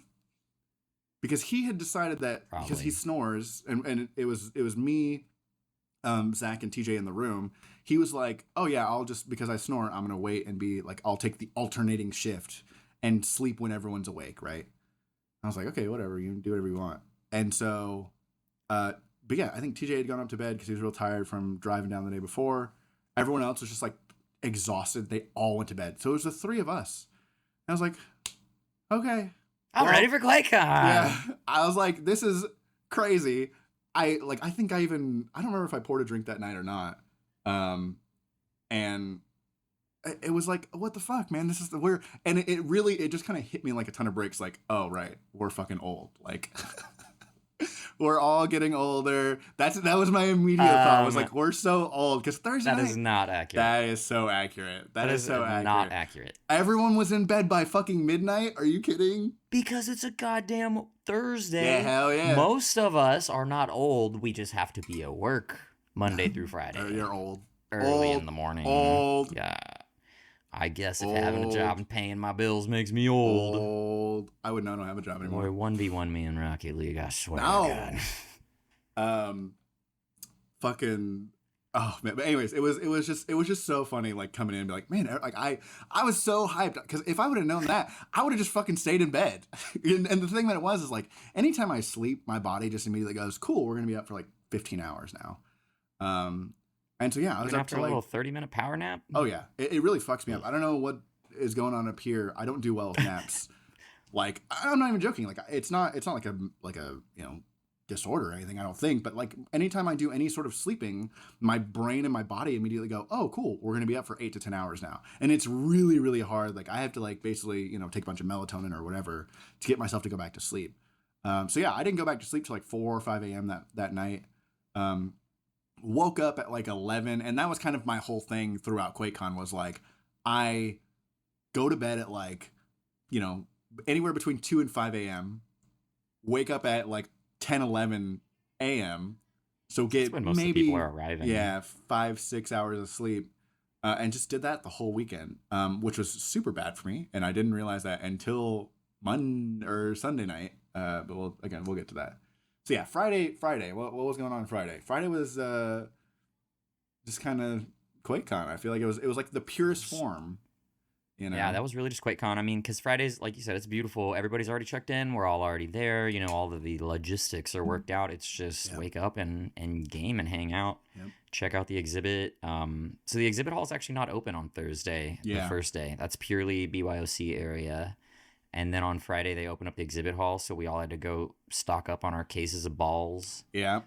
because he had decided that Probably. because he snores, and it was me, Zach and TJ in the room. He was like, "Oh yeah, I'll just because I snore, I'm gonna wait and be like, I'll take the alternating shift and sleep when everyone's awake, right?" I was like, "Okay, whatever, you can do whatever you want." And so, but yeah, I think TJ had gone up to bed because he was real tired from driving down the day before. Everyone else was just like exhausted. They all went to bed. So it was the three of us. And I was like, okay. I'm ready for QuakeCon. Yeah. I was like, this is crazy. I think I don't remember if I poured a drink that night or not. And it was like, what the fuck, man? This is and it just kind of hit me like a ton of bricks. Like, oh, right. We're fucking old. Like, we're all getting older. That was my immediate thought. Was like, we're so old because Thursday that night. Is not accurate. That is so accurate. That is so accurate. Not accurate. Everyone was in bed by fucking midnight. Are you kidding? Because it's a goddamn Thursday. Yeah, hell yeah. Most of us are not old. We just have to be at work Monday through Friday. You're old. Early in the morning. Old. Yeah. I guess if having a job and paying my bills makes me old. Old. I would not have a job anymore. Boy, 1v1 me in Rocket League, I swear No. to God. Fucking. Oh man. But anyways, it was just so funny, like coming in and be like, man, like I was so hyped because if I would have known that, I would have just fucking stayed in bed. and the thing that it was is like, anytime I sleep, my body just immediately goes, cool, we're gonna be up for like 15 hours now. And so yeah, I was up after to a like little 30-minute power nap. Oh yeah, it really fucks me up. I don't know what is going on up here. I don't do well with naps. Like I'm not even joking. Like it's not like a disorder or anything. I don't think. But like anytime I do any sort of sleeping, my brain and my body immediately go, oh cool, we're gonna be up for 8 to 10 hours now, and it's really really hard. Like I have to like basically take a bunch of melatonin or whatever to get myself to go back to sleep. So yeah, I didn't go back to sleep till like 4 or 5 a.m. that night. Woke up at like 11, and that was kind of my whole thing throughout QuakeCon was like I go to bed at like anywhere between 2 and 5 a.m. wake up at like 10 11 a.m. so get when most maybe of the people are arriving. 5-6 hours of sleep, and just did that the whole weekend, which was super bad for me, and I didn't realize that until Monday or Sunday night, but we'll get to that. So yeah, Friday. What was going on Friday? Friday was just kind of QuakeCon. I feel like it was like the purest form. Yeah, that was really just QuakeCon. I mean, because Fridays, like you said, it's beautiful. Everybody's already checked in. We're all already there. All of the logistics are worked out. It's just wake up and game and hang out. Yep. Check out the exhibit. So the exhibit hall is actually not open on Thursday, the first day. That's purely BYOC area. And then on Friday, they open up the exhibit hall, so we all had to go stock up on our cases of balls. Yeah.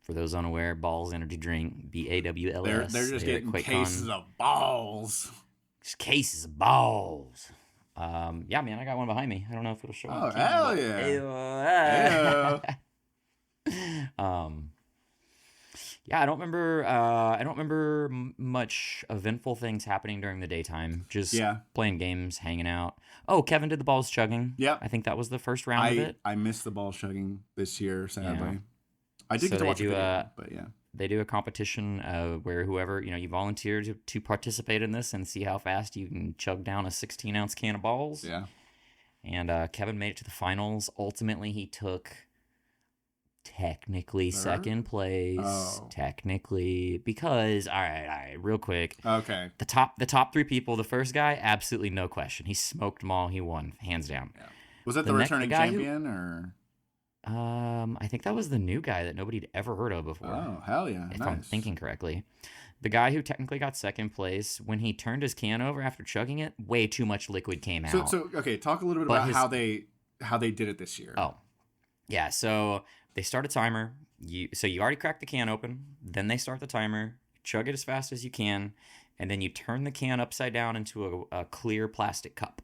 For those unaware, balls energy drink, BAWLS. They're just getting cases of balls. Just cases of balls. Yeah, man, I got one behind me. I don't know if it'll show up. Oh, hell yeah. Yeah, I don't remember much eventful things happening during the daytime. Just playing games, hanging out. Oh, Kevin did the balls chugging. Yeah, I think that was the first round of it. I missed the balls chugging this year, sadly. Yeah. I did get to watch a video, but yeah. they do a competition where whoever, you volunteer to participate in this and see how fast you can chug down a 16-ounce can of balls. Yeah. And Kevin made it to the finals. Ultimately, he took technically second place. Oh. Technically, because all right, real quick. Okay. The top 3 people. The first guy, absolutely no question. He smoked them all. He won hands down. Yeah. Was that the returning champion or? I think that was the new guy that nobody'd ever heard of before. Oh, hell yeah. If nice. I'm thinking correctly. The guy who technically got second place, when he turned his can over after chugging it, way too much liquid came out. So okay, talk a little bit about how they did it this year. Oh, yeah. So they start a timer. You already cracked the can open. Then they start the timer. Chug it as fast as you can, and then you turn the can upside down into a clear plastic cup.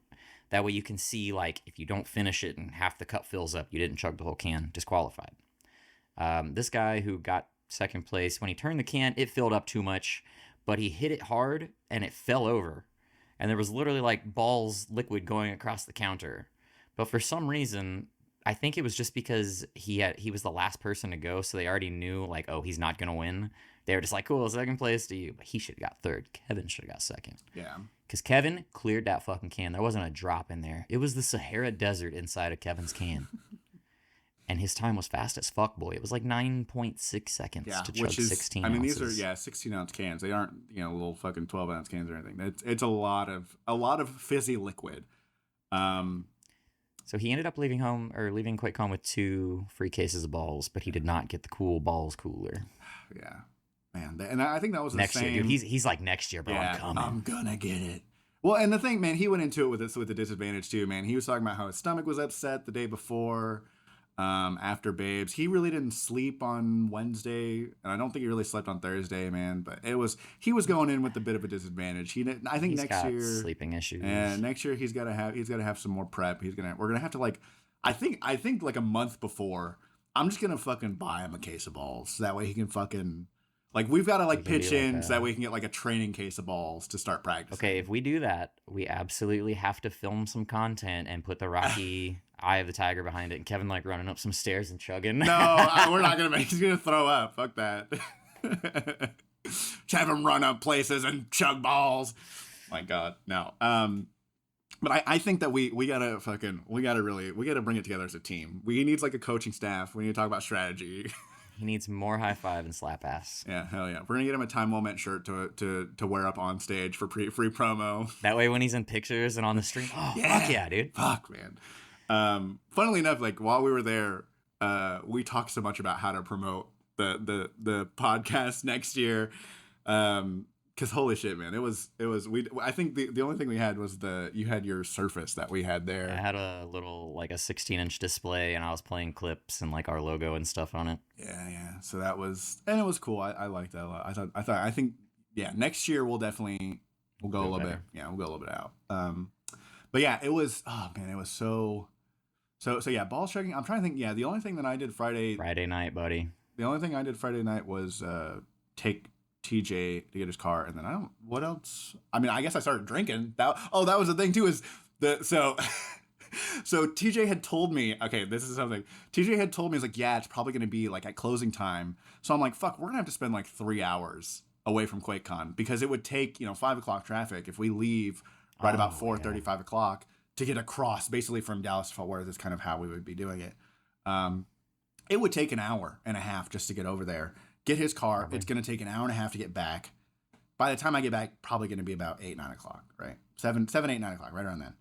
That way you can see, like, if you don't finish it and half the cup fills up, you didn't chug the whole can, disqualified. This guy who got second place, when he turned the can, it filled up too much, but he hit it hard and it fell over. And there was literally like balls liquid going across the counter. But for some reason, I think it was just because he was the last person to go, so they already knew, like, oh, he's not going to win. They were just like, cool, second place to you. But he should have got third. Kevin should have got second. Yeah. Because Kevin cleared that fucking can. There wasn't a drop in there. It was the Sahara Desert inside of Kevin's can. And his time was fast as fuck, boy. It was like 9.6 seconds to chug 16 ounces. These are 16-ounce cans. They aren't little fucking 12-ounce cans or anything. It's a lot of fizzy liquid. So he ended up leaving QuakeCon with 2 free cases of balls, but he did not get the cool balls cooler. Yeah, man. And I think that was next year, dude. He's like, next year, bro. Yeah, I'm coming. I'm gonna get it. Well, and the thing, man, he went into it with a disadvantage too, man. He was talking about how his stomach was upset the day before. After Babes, he really didn't sleep on Wednesday, and I don't think he really slept on Thursday, man. But he was going in with a bit of a disadvantage. I think next year sleeping issues. And next year he's got to have some more prep. We're gonna have to, like, I think like a month before, I'm just gonna fucking buy him a case of balls so that way he can fucking, like, we've got to like pitch in so that way he can get like a training case of balls to start practicing. Okay, if we do that, we absolutely have to film some content and put the Rocky Eye of the Tiger behind it, and Kevin like running up some stairs and chugging. No, we're not gonna he's gonna throw up. Fuck that. Have him run up places and chug balls. My God, no. But I think that we gotta bring it together as a team. We need like a coaching staff. We need to talk about strategy. He needs more high five and slap ass. Yeah, hell yeah. We're gonna get him a Time Well Met shirt to wear up on stage for free promo. That way, when he's in pictures and on the stream, fuck yeah, dude. Fuck, man. Funnily enough, like, while we were there, we talked so much about how to promote the podcast next year. Cause holy shit, man, I think the only thing we had was you had your Surface that we had there. I had a little, like, a 16-inch display, and I was playing clips and like our logo and stuff on it. Yeah. So it was cool. I liked that a lot. I think next year we'll go a little bit. Yeah, we'll go a little bit out. But yeah, it was so yeah, ball chugging. I'm trying to think. Yeah, the only thing that I did Friday night, buddy. The only thing I did Friday night was take TJ to get his car, and then what else? I mean, I guess I started drinking. That was the thing too. So TJ had told me, okay, this is something. TJ had told me, he's like, yeah, it's probably going to be like at closing time. So I'm like, fuck, we're gonna have to spend like 3 hours away from QuakeCon, because it would take 5 o'clock traffic if we leave right about 4:30, 5 o'clock to get across, basically from Dallas to Fort Worth is kind of how we would be doing it. It would take an hour and a half just to get over there, get his car. Probably. It's going to take an hour and a half to get back. By the time I get back, probably going to be about 8, 9 o'clock, right? 7, 8, 9 o'clock, right around then.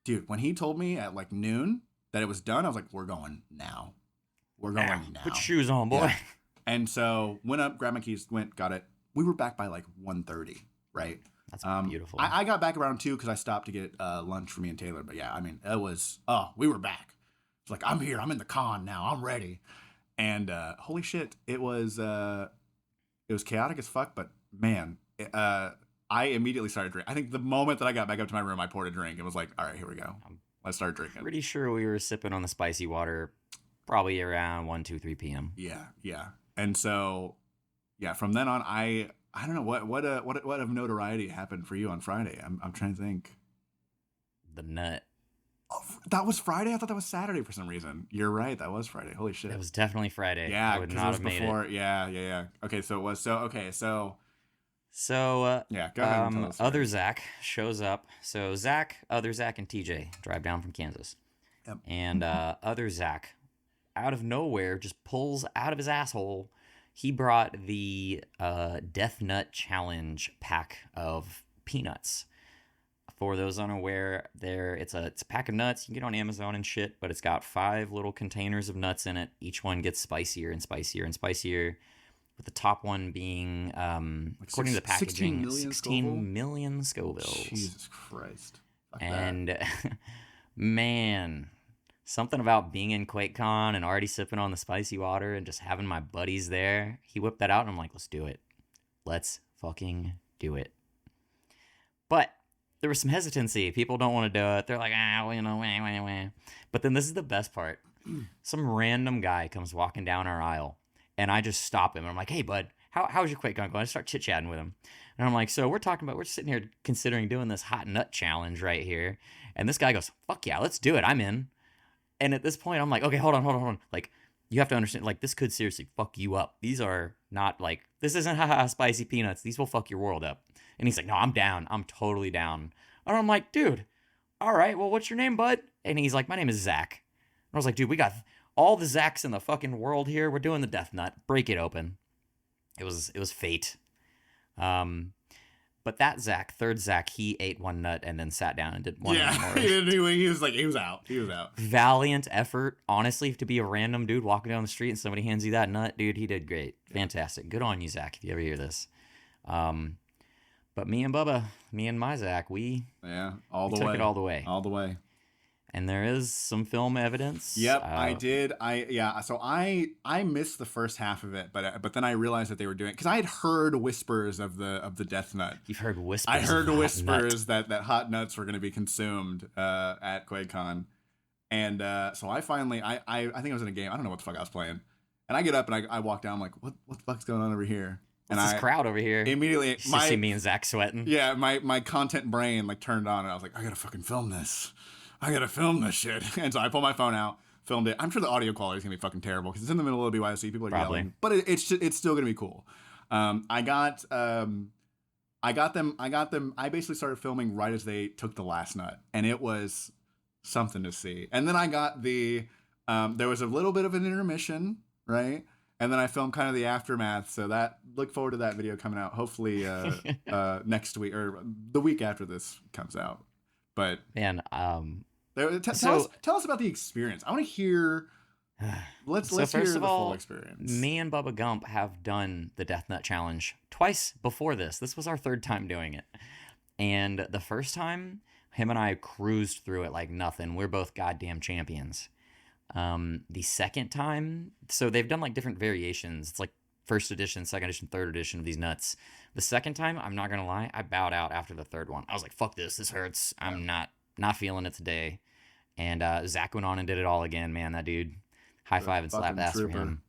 Dude, when he told me at like noon that it was done, I was like, we're going now. We're going now. Put your shoes on, boy. Yeah. And so went up, grabbed my keys, got it. We were back by like 1:30, right? That's beautiful. I got back around 2 because I stopped to get lunch for me and Taylor. But yeah, I mean, we were back. It's like, I'm here. I'm in the con now. I'm ready. And holy shit, it was chaotic as fuck. But man, I immediately started drinking. I think the moment that I got back up to my room, I poured a drink and was like, all right, here we go. Let's start drinking. Pretty sure we were sipping on the spicy water probably around 1, 2, 3 p.m. Yeah. And so, yeah, from then on, I don't know what of notoriety happened for you on Friday. I'm trying to think. The nut. Oh, that was Friday. I thought that was Saturday for some reason. You're right. That was Friday. Holy It shit. was definitely Friday. I Yeah, would because it not was have made it. before. Yeah, yeah, yeah. Okay, so it was. So okay, so So, yeah. Go ahead and tell the other story. Zach shows up. So Zach, other Zach, and TJ drive down from Kansas, Yep. and other Zach, out of nowhere, just pulls out of his asshole. He brought the Death Nut Challenge pack of peanuts. For those unaware, it's a pack of nuts. You can get on Amazon and shit, but it's got 5 little containers of nuts in it. Each one gets spicier and spicier and spicier. With the top one being, Like according to the 16 packaging, million Scoville. 16 million Scovilles. Jesus Christ. Fuck that. And man, something about being in QuakeCon and already sipping on the spicy water and just having my buddies there. He whipped that out, and I'm like, let's do it. Let's fucking do it. But there was some hesitancy. People don't want to do it. They're like, well, wah, wah, wah. But then this is the best part. Some random guy comes walking down our aisle, and I just stop him. And I'm like, hey, bud, how's your QuakeCon going? I start chit-chatting with him. And I'm like, so we're sitting here considering doing this hot nut challenge right here. And this guy goes, fuck yeah, let's do it. I'm in. And at this point, I'm like, okay, hold on. Like, you have to understand, like, this could seriously fuck you up. These are not like, this isn't haha spicy peanuts. These will fuck your world up. And he's like, no, I'm down. I'm totally down. And I'm like, dude, all right, well, what's your name, bud? And he's like, my name is Zach. And I was like, dude, we got all the Zachs in the fucking world here. We're doing the death nut. Break it open. It was fate. But that Zach, third Zach, he ate one nut and then sat down and did one Yeah, more. he was like, he was out. He was out. Valiant effort, honestly, to be a random dude walking down the street and somebody hands you that nut, dude. He did great, fantastic. Good on you, Zach. If you ever hear this, but me and Bubba, me and my Zach, we all the took way, it all the way. all the way. And there is some film evidence. Yep, I did. So I missed the first half of it, but then I realized that they were doing, because I had heard whispers of the death nut. You've heard whispers. I heard of whispers that hot nuts were going to be consumed at QuakeCon, and so I finally I think I was in a game. I don't know what the fuck I was playing, and I get up and I walk down. I'm like, what the fuck's going on over here? What's And this crowd over here? Immediately, You see me and Zach sweating. Yeah, my content brain like turned on, and I was like, I gotta fucking film this. I gotta film this shit. And so I pulled my phone out, filmed it. I'm sure the audio quality is gonna be fucking terrible because it's in the middle of the BYOC. People are Probably yelling, but it's still gonna be cool. I got them. I basically started filming right as they took the last nut, and it was something to see. And then I got there was a little bit of an intermission, right? And then I filmed kind of the aftermath. So look forward to that video coming out hopefully next week or the week after this comes out. But man, tell us about the experience. I want to hear. Let's hear the full experience. Me and Bubba Gump have done the Death Nut Challenge twice before this. This was our third time doing it. And the first time, him and I cruised through it like nothing. We're both goddamn champions. The second time, so they've done like different variations. It's like first edition, second edition, third edition of these nuts. The second time, I'm not gonna lie, I bowed out after the third one. I was like, fuck this hurts. I'm not feeling it today. And Zach went on and did it all again, man. That dude, high five and slap ass for him.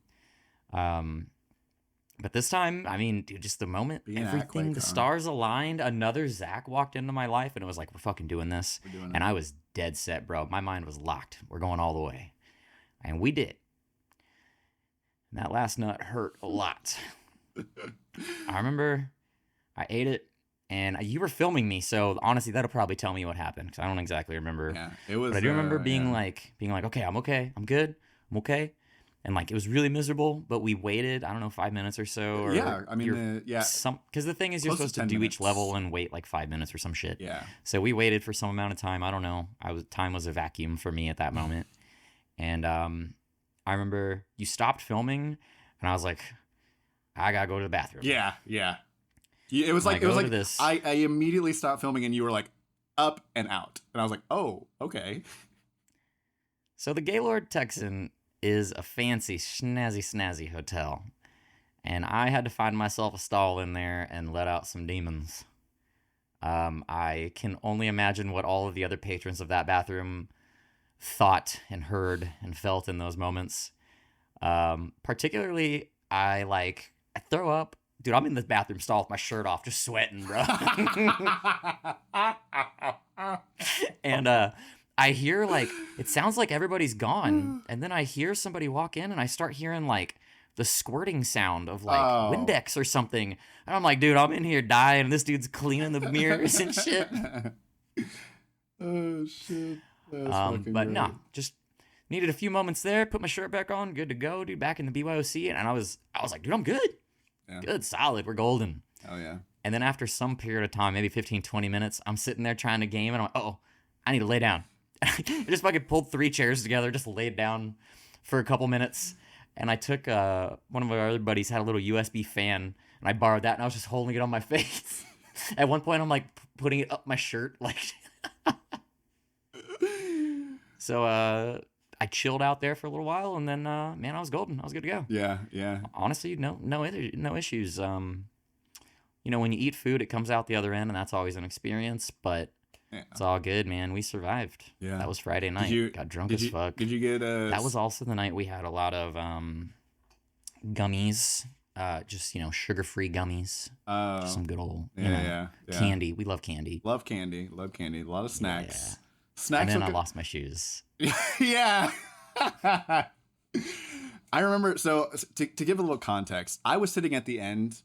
But this time, I mean, dude, just the moment everything, the stars aligned, another Zach walked into my life, and it was like, we're fucking doing this. And I was dead set, bro. My mind was locked. We're going all the way. And we did. And that last nut hurt a lot. I remember I ate it, and you were filming me, so honestly, that'll probably tell me what happened, because I don't exactly remember. Yeah, it was. But I do remember being like, okay, I'm okay, I'm good, I'm okay. And like, it was really miserable, but we waited, I don't know, 5 minutes or so. Or yeah, I mean, because the thing is, you're supposed to do each level and wait like 5 minutes or some shit. Yeah. So we waited for some amount of time. I don't know. Time was a vacuum for me at that moment. And I remember you stopped filming, and I was like, I gotta go to the bathroom. Yeah. It was like this. I immediately stopped filming, and you were like up and out, and I was like, oh, okay. So the Gaylord Texan is a fancy, snazzy hotel, and I had to find myself a stall in there and let out some demons. I can only imagine what all of the other patrons of that bathroom thought and heard and felt in those moments. Particularly, I throw up. Dude, I'm in the bathroom stall with my shirt off, just sweating, bro. And I hear like it sounds like everybody's gone, and then I hear somebody walk in, and I start hearing like the squirting sound of like Oh. Windex or something, and I'm like, dude, I'm in here dying, and this dude's cleaning the mirrors and shit. Oh shit, that's fucking But great. no, just needed a few moments there, put my shirt back on, good to go, dude. Back in the BYOC, and I was like, dude, I'm good, Yeah. good, solid, we're golden. Oh yeah. And then after some period of time, maybe 15, 20 minutes, I'm sitting there trying to game, and I'm like, oh, I need to lay down. I just fucking pulled 3 chairs together, just laid down for a couple minutes. And I took one of our other buddies had a little USB fan, and I borrowed that, and I was just holding it on my face. At one point, I'm like putting it up my shirt, like. So I chilled out there for a little while, and then man, I was golden. I was good to go. Yeah, yeah. Honestly, no issues. When you eat food, it comes out the other end, and that's always an experience. But Yeah. it's all good, man. We survived. Yeah. That was Friday night. Got drunk as fuck. Did you get That was also the night we had a lot of gummies, just sugar-free gummies. Some good old yeah. candy. We love candy. Love candy. Love candy. A lot of snacks. Yeah. Snacks. And then I lost my shoes. Yeah. I remember. So to give a little context, I was sitting at the end,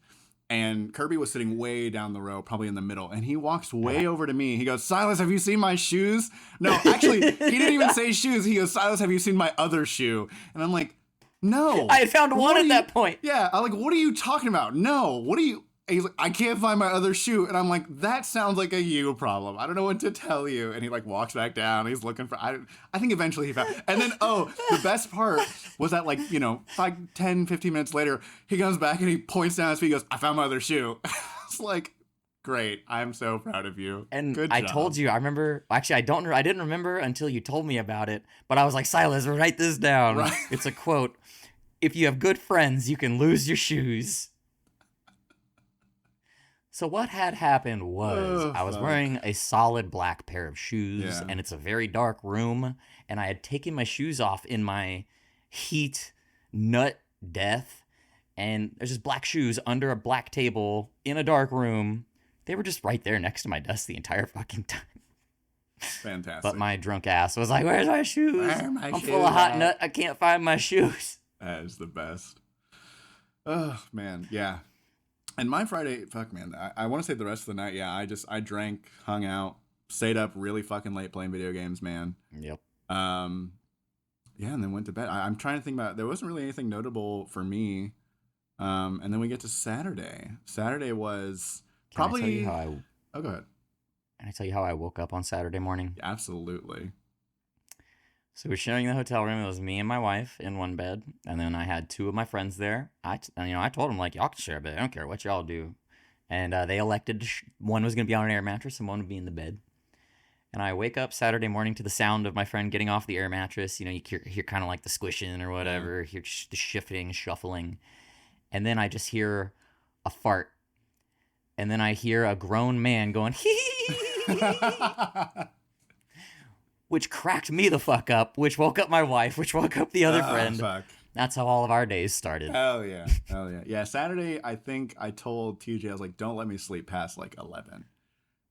and Kirby was sitting way down the row, probably in the middle, and he walks way over to me. He goes, "Silas, have you seen my shoes?" No, actually, he didn't even say shoes. He goes, "Silas, have you seen my other shoe?" And I'm like, "No." I had found one at that point. Yeah, I'm like, "What are you talking about?" "No, what are you?" And he's like, "I can't find my other shoe." And I'm like, "That sounds like a you problem. I don't know what to tell you." And he like walks back down. He's looking for, I think eventually he found, and then, the best part was that 5, 10, 15 minutes later, he comes back and he points down his feet. He goes, "I found my other shoe." It's like, great. I'm so proud of you. And Good I job. told you, I remember, actually, I didn't remember until you told me about it, but I was like, Silas, write this down. Right. It's a quote. If you have good friends, you can lose your shoes. So what had happened was I was wearing a solid black pair of shoes, and it's a very dark room, and I had taken my shoes off in my heat nut death, and there's just black shoes under a black table in a dark room. They were just right there next to my desk the entire fucking time. Fantastic. But my drunk ass was like, "Where's my shoes? Where are my I'm shoes full of hot at?" nut. I can't find my shoes." That is the best. Oh man, yeah. And my Friday, fuck man, I want to say the rest of the night, yeah, I drank, hung out, stayed up really fucking late playing video games, man. Yep. Yeah, and then went to bed. I'm trying to think about, there wasn't really anything notable for me. And then we get to Saturday. Saturday was probably. Can I tell you how Oh, go ahead. Can I tell you how I woke up on Saturday morning? Absolutely. So we're sharing the hotel room. It was me and my wife in one bed, and then I had 2 of my friends there. I told them, like, y'all can share a bed. I don't care what y'all do. And they elected one was going to be on an air mattress and one would be in the bed. And I wake up Saturday morning to the sound of my friend getting off the air mattress. You hear kind of like the squishing or whatever, hear the shifting, shuffling. And then I just hear a fart. And then I hear a grown man going, hee. Which cracked me the fuck up, which woke up my wife, which woke up the other friend. Fuck. That's how all of our days started. Hell yeah. Hell yeah. Yeah, Saturday, I think I told TJ, I was like, don't let me sleep past like 11.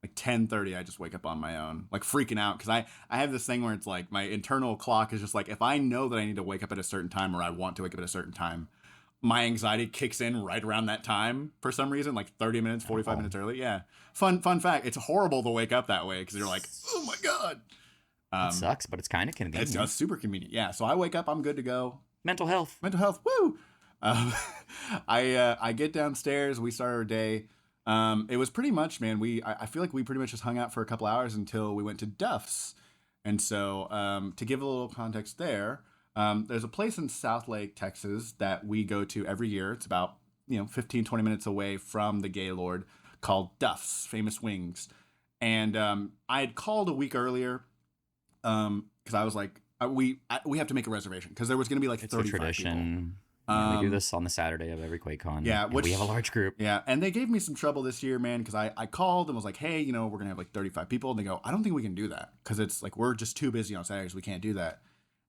Like 10:30, I just wake up on my own, like freaking out. Because I have this thing where it's like my internal clock is just like, if I know that I need to wake up at a certain time or I want to wake up at a certain time, my anxiety kicks in right around that time for some reason, like 30 minutes, 45 minutes early. Yeah. Fun fact. It's horrible to wake up that way because you're like, oh my God. It sucks, but it's kind of convenient. It's super convenient. Yeah. So I wake up, I'm good to go. Mental health. Woo. I get downstairs. We start our day. It was pretty much, man. I feel like we pretty much just hung out for a couple hours until we went to Duff's. And so, to give a little context there, there's a place in South Lake, Texas that we go to every year. It's about, 15, 20 minutes away from the Gaylord, called Duff's Famous Wings. And, I had called a week earlier, cause I was like, we have to make a reservation because there was going to be like 35 people. It's a tradition. Yeah, we do this on the Saturday of every QuakeCon. Yeah, we have a large group. Yeah, and they gave me some trouble this year, man, because I called and was like, hey, we're going to have like 35 people. And they go, I don't think we can do that because it's like we're just too busy on Saturdays. We can't do that.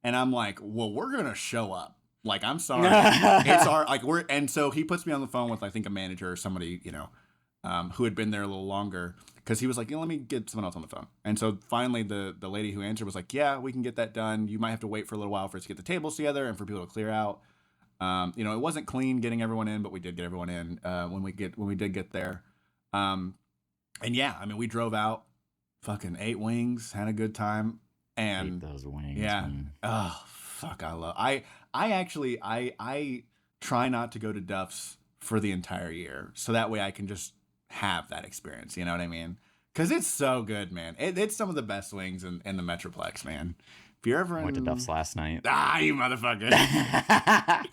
And I'm like, well, we're going to show up. Like, I'm sorry. It's our, like, and so he puts me on the phone with, I think, a manager or somebody, who had been there a little longer, because he was like, let me get someone else on the phone. And so finally the lady who answered was like, yeah, we can get that done. You might have to wait for a little while for us to get the tables together and for people to clear out. It wasn't clean getting everyone in, but we did get everyone in when we did get there. And yeah, I mean, we drove out, fucking ate wings, had a good time, and Ate those wings. yeah, Man. oh fuck, I actually I try not to go to Duff's for the entire year, so that way I can just have that experience. You know what I mean? Because it's so good, man. It's some of the best wings in the Metroplex, man. If you're ever I in, went to Duff's last night. you motherfucker.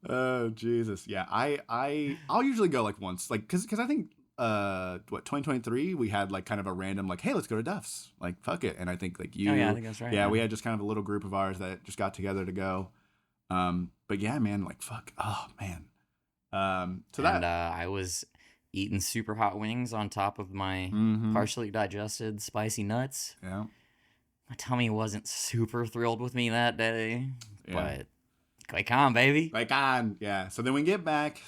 Oh Jesus, yeah. I'll usually go like once, like because I think 2023 we had like kind of a random like, hey, let's go to Duff's, like fuck it. And I think like you, Oh yeah, I think that's right. yeah, we had just kind of a little group of ours that just got together to go. But yeah, man, like fuck, oh man. I was eating super hot wings on top of my partially digested spicy nuts. Yeah, My tummy wasn't super thrilled with me that day, yeah. but Quake-con, baby. Like on, yeah. So then we get back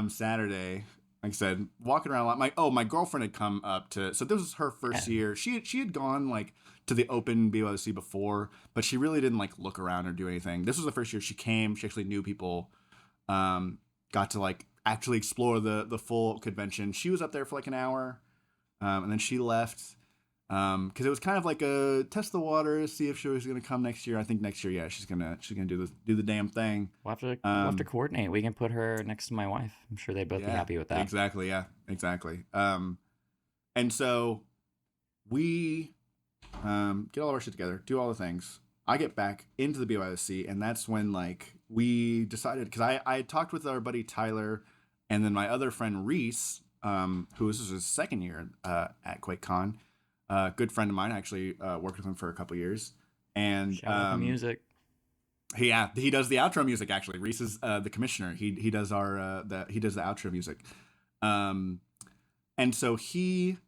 Saturday. Like I said, walking around a lot. My girlfriend had come up to. So this was her first year. She had gone like to the open BYOC before, but she really didn't like look around or do anything. This was the first year she came. She actually knew people. Got to like actually explore the full convention. She was up there for like an hour, and then she left. Because it was kind of like a test the waters, see if she was gonna come next year. I think next year, yeah, she's gonna do the damn thing. We'll have to coordinate. We can put her next to my wife. I'm sure they'd both be happy with that. Exactly, yeah, exactly. And so we get all of our shit together, do all the things. I get back into the BYOC, and that's when like we decided, because I talked with our buddy Tyler, and then my other friend Reese, who this was his second year at QuakeCon. Good friend of mine. I actually worked with him for a couple years, and Shout out the music. He does the outro music. Actually, Reese is the commissioner. He does the outro music, and so he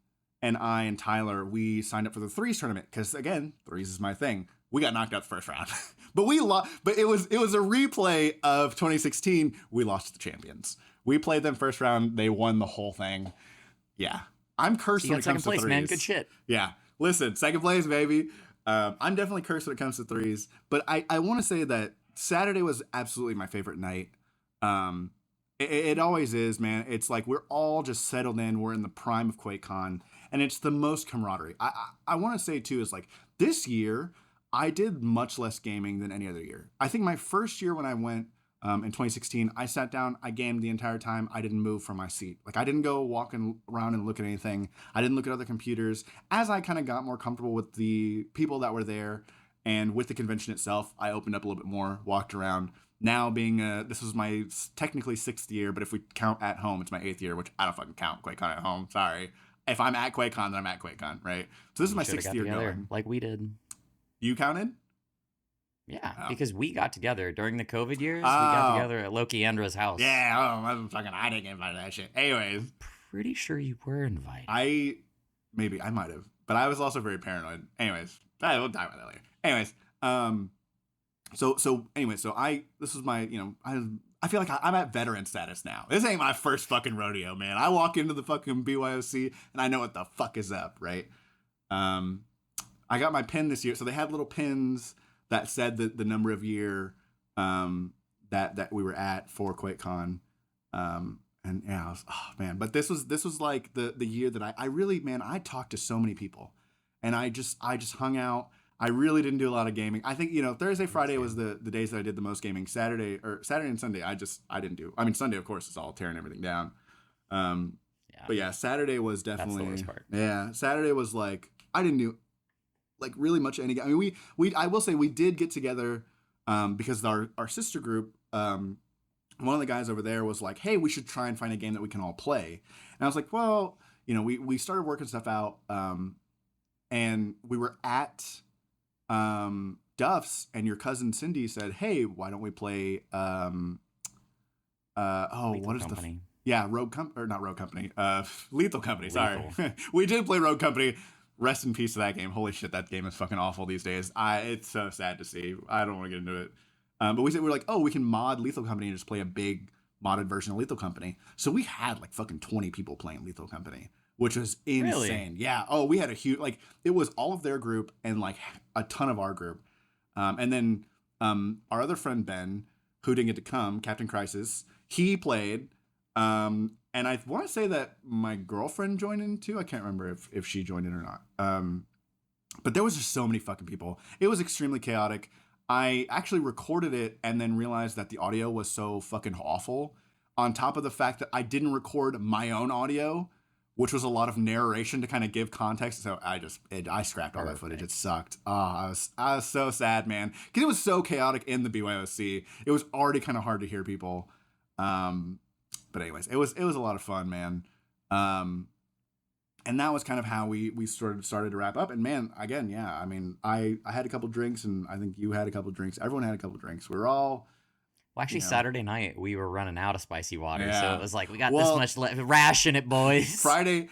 and I and Tyler, we signed up for the threes tournament because again, threes is my thing. We got knocked out the first round, but we lost. But it was a replay of 2016. We lost to the champions. We played them first round. They won the whole thing. Yeah. I'm cursed when it comes to threes. Man. Good shit. Yeah. Listen, second place, baby. I'm definitely cursed when it comes to threes. But I want to say that Saturday was absolutely my favorite night. It always is, man. It's like we're all just settled in. We're in the prime of QuakeCon. And it's the most camaraderie. I want to say, too, is like this year, I did much less gaming than any other year. I think my first year when I went, in 2016, I sat down, I gamed the entire time. I didn't move from my seat. Like, I didn't go walking around and look at anything. I didn't look at other computers. As I kind of got more comfortable with the people that were there and with the convention itself, I opened up a little bit more, walked around. Now being, this was my technically 6th year, but if we count at home, it's my 8th year, which I don't fucking count QuakeCon at home. Sorry. If I'm at QuakeCon, then I'm at QuakeCon, right? So this is my 6th year going. Like we did. You counted? Yeah, because we got together during the COVID years. We got together at Loki Andra's house. Yeah, I didn't get invited to that shit. Anyways, pretty sure you were invited. I might have, but I was also very paranoid. Anyways, we'll talk about that later. Anyways, this was my, I feel like I'm at veteran status now. This ain't my first fucking rodeo, man. I walk into the fucking BYOC and I know what the fuck is up, right? I got my pin this year, so they had little pins that said the number of year that we were at for QuakeCon. And yeah, man. But this was like the year that I really, man, I talked to so many people, and I just hung out. I really didn't do a lot of gaming. I think, Thursday, Friday was the days that I did the most gaming. Saturday and Sunday, I didn't do. I mean, Sunday, of course, is all tearing everything down. But yeah, Saturday was definitely, that's the worst part. Yeah, Saturday was like, I didn't do like really much any. I mean, I will say we did get together because our sister group, one of the guys over there was like, hey, we should try and find a game that we can all play. And I was like, well, we started working stuff out, and we were at Duff's, and your cousin Cindy said, hey, why don't we play what is Company. Rogue Company, or not Rogue Company, Lethal Company. Lethal. Sorry. We did play Rogue Company. Rest in peace to that game. Holy shit, that game is fucking awful these days. It's so sad to see. I don't want to get into it. But we're like, oh, we can mod Lethal Company and just play a big modded version of Lethal Company. So we had like fucking 20 people playing Lethal Company, which was Really? insane. Yeah. Oh, we had a huge, like, it was all of their group and like a ton of our group. And then our other friend Ben, who didn't get to come, Captain Crisis, he played. And I want to say that my girlfriend joined in too. I can't remember if she joined in or not. But there was just so many fucking people. It was extremely chaotic. I actually recorded it and then realized that the audio was so fucking awful. On top of the fact that I didn't record my own audio, which was a lot of narration to kind of give context. So I scrapped all that footage. It sucked. Oh, I was so sad, man, because it was so chaotic in the BYOC. It was already kind of hard to hear people. But anyways, it was a lot of fun, man. And that was kind of how we started to wrap up. And man, again, yeah, I mean, I had a couple drinks, and I think you had a couple drinks. Everyone had a couple drinks. We were all. Well, actually, Saturday night we were running out of spicy water, Yeah. so it was like we got this much left. Ration it, boys. Friday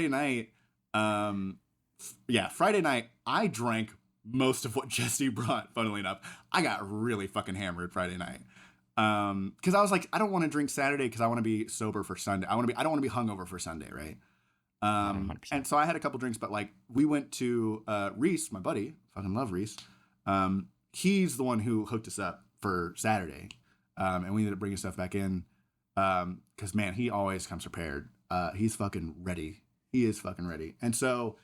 night, Friday night I drank most of what Jesse brought. Funnily enough, I got really fucking hammered Friday night. Because I was like, I don't want to drink Saturday because I want to be sober for Sunday. I don't want to be hungover for Sunday, right? 100%. And so I had a couple drinks, but like we went to Reese, my buddy, fucking love Reese. He's the one who hooked us up for Saturday, and we ended up bringing stuff back in because man, he always comes prepared. He's fucking ready. He is fucking ready. And so,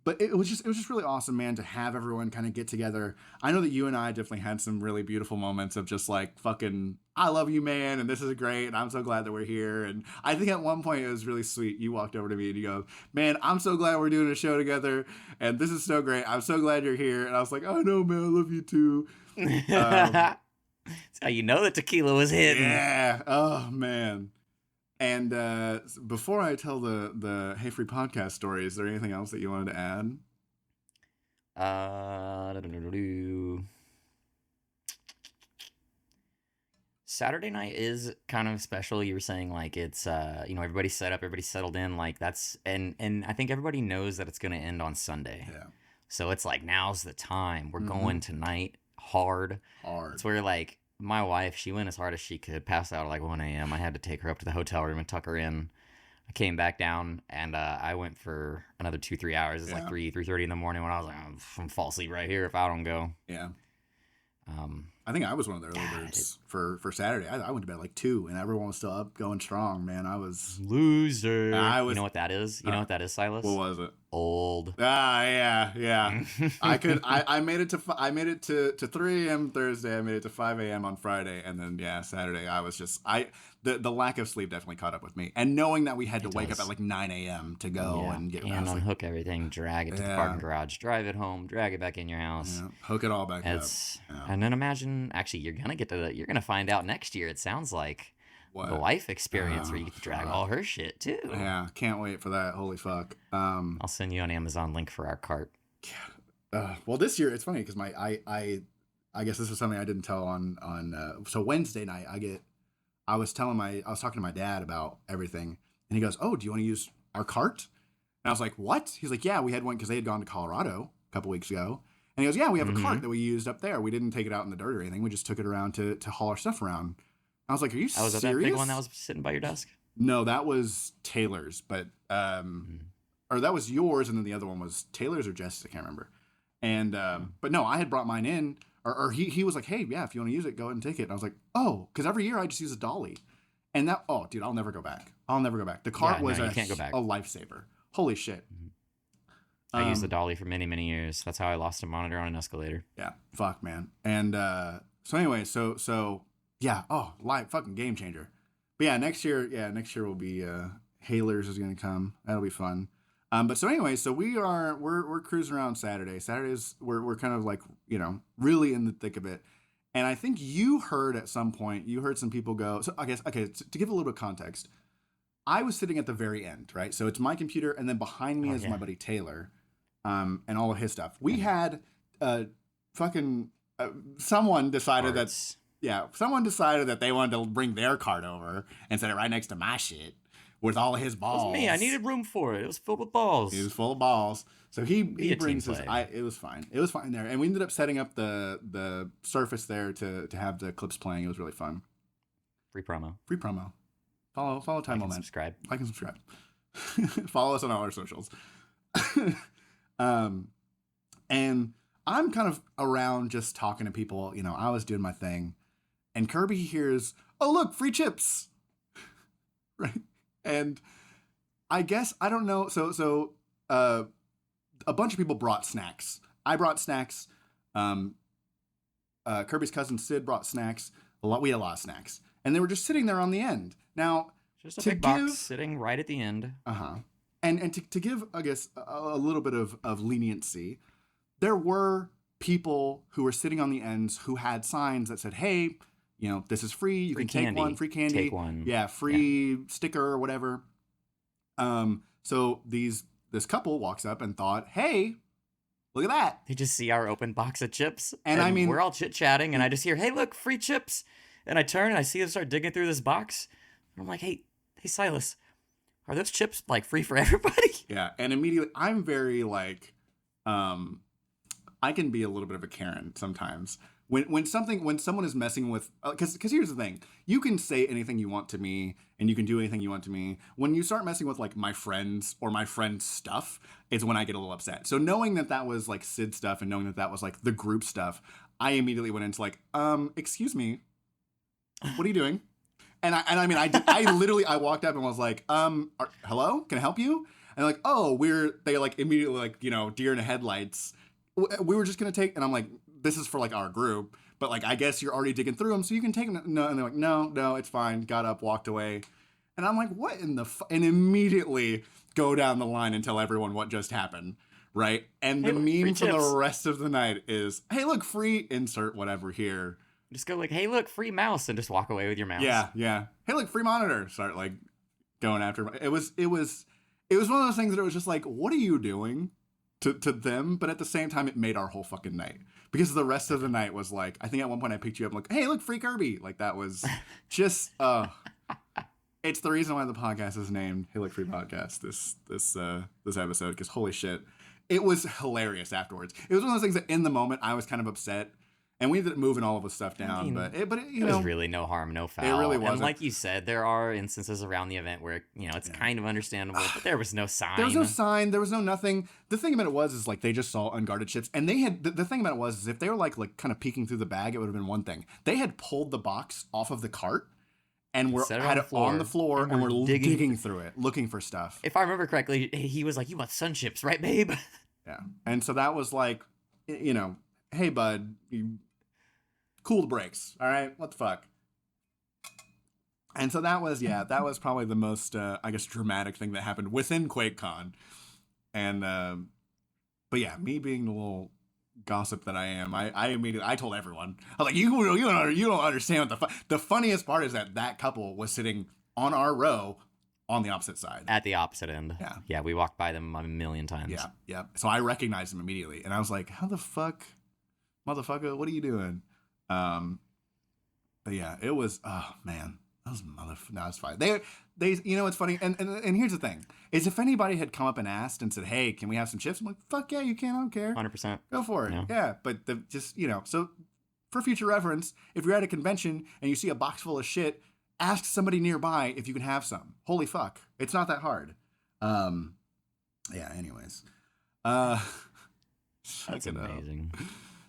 but it was just really awesome, man, to have everyone kind of get together. I know that you and I definitely had some really beautiful moments of just like fucking, I love you, man, and this is great, and I'm so glad that we're here. And I think at one point it was really sweet. You walked over to me and you go, man, I'm so glad we're doing a show together, and this is so great. I'm so glad you're here. And I was like, oh no, man, I love you too. That's how you know the tequila was hitting. Yeah. Oh man. And before I tell the Hey Free podcast story, is there anything else that you wanted to add? Saturday night is kind of special. You were saying like it's everybody's set up, everybody's settled in, like that's and I think everybody knows that it's gonna end on Sunday. Yeah. So it's like now's the time. We're going tonight hard. It's where like my wife, she went as hard as she could, passed out at like 1 a.m. I had to take her up to the hotel room and tuck her in. I came back down and I went for another 2-3 hours. It's like 3:30 in the morning when I was like, I'm gonna fall asleep right here if I don't go. Yeah. I think I was one of the early birds for Saturday. I went to bed at like 2 and everyone was still up going strong, man. I was loser. You know what that is? You know what that is, Silas? What was it? Old. Yeah. I made it to 3 a.m. Thursday. I made it to 5 a.m. on Friday, and then Saturday I was just the lack of sleep definitely caught up with me. And knowing that we had to wake up at like 9 a.m. to go and get and unhook everything, drag it to the parking garage, drive it home, drag it back in your house. Yeah. Hook it all back up. And then imagine, actually, you're gonna find out next year. It sounds like the life experience where you get to drag all her shit too. Yeah, can't wait for that. Holy fuck. I'll send you an Amazon link for our cart. Well, this year it's funny because I guess this is something I didn't tell on so Wednesday night I was talking to my dad about everything, and he goes, "Oh, do you want to use our cart?" And I was like, "What?" He's like, "Yeah, we had one because they had gone to Colorado a couple weeks ago." And he goes, "Yeah, we have a cart that we used up there. We didn't take it out in the dirt or anything. We just took it around to haul our stuff around." I was like, "Are you serious?" Was that big one that was sitting by your desk? No, that was Taylor's, but or that was yours, and then the other one was Taylor's or Jess's, I can't remember. And but no, I had brought mine in, or he was like, "Hey, yeah, if you want to use it, go ahead and take it." And I was like, "Oh," because every year I just use a dolly, and that dude, I'll never go back. The cart was you can't go back. A lifesaver. Holy shit. I used the dolly for many, many years. That's how I lost a monitor on an escalator. Yeah, fuck, man. And so anyway, so yeah, fucking game changer. But yeah, next year will be Hailers is gonna come. That'll be fun. But so anyway, so we're cruising around Saturday. Saturdays we're kind of like, really in the thick of it. And I think you heard at some point, some people go, so I guess, okay, to give a little bit of context, I was sitting at the very end, right? So it's my computer, and then behind me is my buddy Taylor, and all of his stuff. We had someone decided that they wanted to bring their cart over and set it right next to my shit with all of his balls. It was me. I needed room for it. It was filled with balls. It was full of balls. So he brings his. It was fine. It was fine there, and we ended up setting up the surface there to have the clips playing. It was really fun. Free promo. Free promo. Follow Time Like and Moment. subscribe. Like and subscribe. Follow us on all our socials. And I'm kind of around just talking to people. You know, I was doing my thing, and Kirby hears, "Oh look, free chips!" Right, and I guess I don't know. So a bunch of people brought snacks. I brought snacks. Kirby's cousin Sid brought snacks. We had a lot of snacks, and they were just sitting there on the end. Now, Just a big box sitting right at the end. And to give, I guess, a little bit of leniency, there were people who were sitting on the ends who had signs that said, "Hey, you know, this is free. You can take one, free candy. Take one. Yeah, free sticker or whatever." So this couple walks up and thought, "Hey, look at that." They just see our open box of chips. And I mean, we're all chit-chatting, and I just hear, "Hey, look, free chips." And I turn and I see them start digging through this box. And I'm like, hey, Silas, are those chips like free for everybody? Yeah. And immediately I'm very like, I can be a little bit of a Karen sometimes. When someone is messing with, because here's the thing, you can say anything you want to me and you can do anything you want to me. When you start messing with like my friends or my friend's stuff, is when I get a little upset. So knowing that was like Sid stuff and knowing that was like the group stuff, I immediately went into like, excuse me, what are you doing? And I mean, I literally, I walked up and was like, hello, can I help you? And like, oh, they like immediately like, you know, deer in the headlights. We were just going to take, and I'm like, this is for like our group, but like, I guess you're already digging through them, so you can take them. No, and they're like, no, it's fine. Got up, walked away. And I'm like, what in the and immediately go down the line and tell everyone what just happened. Right. And hey, the meme for the rest of the night is, hey, look, free insert whatever here. Just go like, hey, look, free mouse, and just walk away with your mouse. Yeah. Hey, look, free monitor. Start like going after it. It was one of those things that it was just like, what are you doing to them? But at the same time, it made our whole fucking night, because the rest of the night was like, I think at one point I picked you up like, hey, look, free Kirby. Like that was just it's the reason why the podcast is named Hey Look Free Podcast. This episode, because holy shit, it was hilarious afterwards. It was one of those things that in the moment I was kind of upset. And we ended up moving all of the stuff down, but it was really no harm, no foul. It really wasn't. And like you said, there are instances around the event where, you know, it's kind of understandable, but there was no sign. There was no sign. There was no nothing. The thing about it is like they just saw unguarded chips, and they had the thing about it was is if they were like kind of peeking through the bag, it would have been one thing. They had pulled the box off of the cart and had it on the floor, and we're digging through it, looking for stuff. If I remember correctly, he was like, "You want sun chips, right, babe?" Yeah, and so that was like, you know, hey, bud, you. Cool the brakes, all right? What the fuck? And so that was probably the most, I guess, dramatic thing that happened within QuakeCon. And, but yeah, me being the little gossip that I am, I immediately told everyone. I was like, you don't understand what the funniest part is that couple was sitting on our row on the opposite side. At the opposite end. Yeah. Yeah, we walked by them a million times. Yeah. So I recognized them immediately. And I was like, how the fuck, motherfucker, what are you doing? But yeah, it was, oh man, that was that was fine. They, you know, it's funny. And here's the thing is if anybody had come up and asked and said, hey, can we have some chips? I'm like, fuck yeah, you can. I don't care. 100%. Go for it. Yeah. But just, you know, so for future reference, if you're at a convention and you see a box full of shit, ask somebody nearby if you can have some. Holy fuck. It's not that hard. Yeah. Anyways, that's amazing.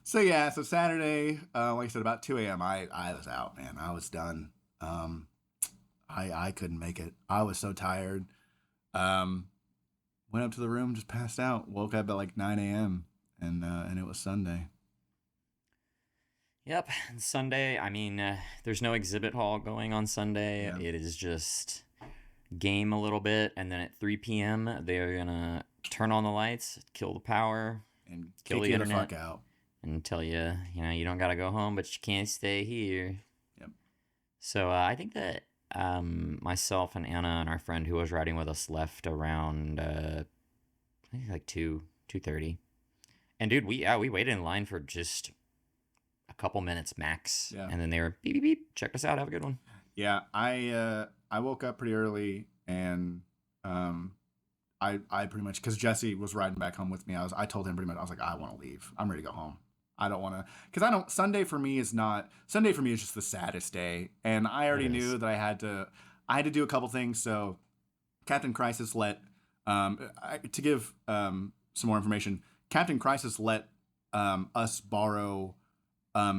So yeah, so Saturday, like I said, about 2 a.m., I was out, man. I was done. I couldn't make it. I was so tired. Went up to the room, just passed out. Woke up at like 9 a.m. and it was Sunday. Yep, Sunday. I mean, there's no exhibit hall going on Sunday. Yeah. It is just game a little bit, and then at 3 p.m. they're gonna turn on the lights, kill the power, and kill the internet. The fuck out. And tell you, you know, you don't got to go home, but you can't stay here. Yep. So I think that myself and Anna and our friend who was riding with us left around, I think like 2:30. And dude, we waited in line for just a couple minutes max. Yeah. And then they were beep, beep, beep. Checked us out. Have a good one. Yeah. I woke up pretty early and I pretty much, because Jesse was riding back home with me. I told him pretty much, I was like, I want to leave. I'm ready to go home. I don't want to, because I don't. Sunday for me is not. Sunday for me is just the saddest day, and I It already is. knew that I had to do a couple things. So Captain Crisis let, to give some more information. Captain Crisis let us borrow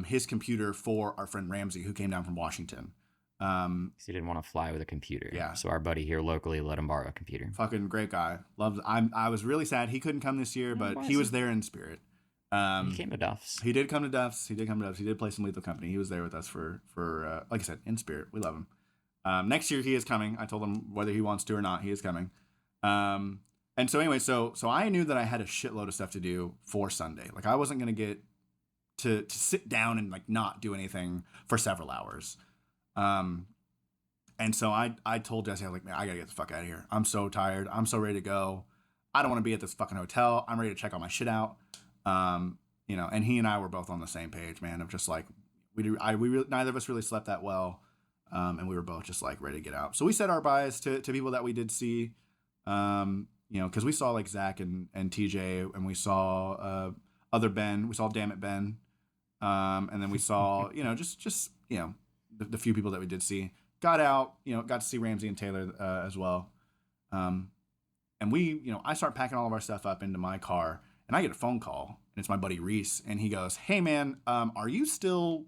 his computer for our friend Ramsey, who came down from Washington. Because he didn't want to fly with a computer. Yeah, So our buddy here locally let him borrow a computer. fucking great guy. Loved. I was really sad he couldn't come this year, Oh, but why he is was he? there in spirit. He came to Duff's. He did come to Duff's. He did come to Duff's. He did play some Lethal Company. He was there with us for like I said, in spirit. We love him. Next year he is coming. I told him whether he wants to or not, he is coming. And so anyway, so I knew that I had a shitload of stuff to do for Sunday. Like I wasn't gonna get to sit down and like not do anything for several hours. And so I told Jesse, I was like, man, I gotta get the fuck out of here. I'm so tired. I'm so ready to go. I don't want to be at this fucking hotel. I'm ready to check all my shit out. And he and I were both on the same page, man, of just like neither of us really slept that well, and we were both just like ready to get out. So we said our byes to people that we did see, because we saw like Zach and TJ, and we saw other Ben. We saw Damn It Ben, and then we saw just the few people that we did see. Got out, got to see Ramsey and Taylor as well. And I start packing all of our stuff up into my car, and I get a phone call, and it's my buddy Reese, and he goes, "Hey man, are you still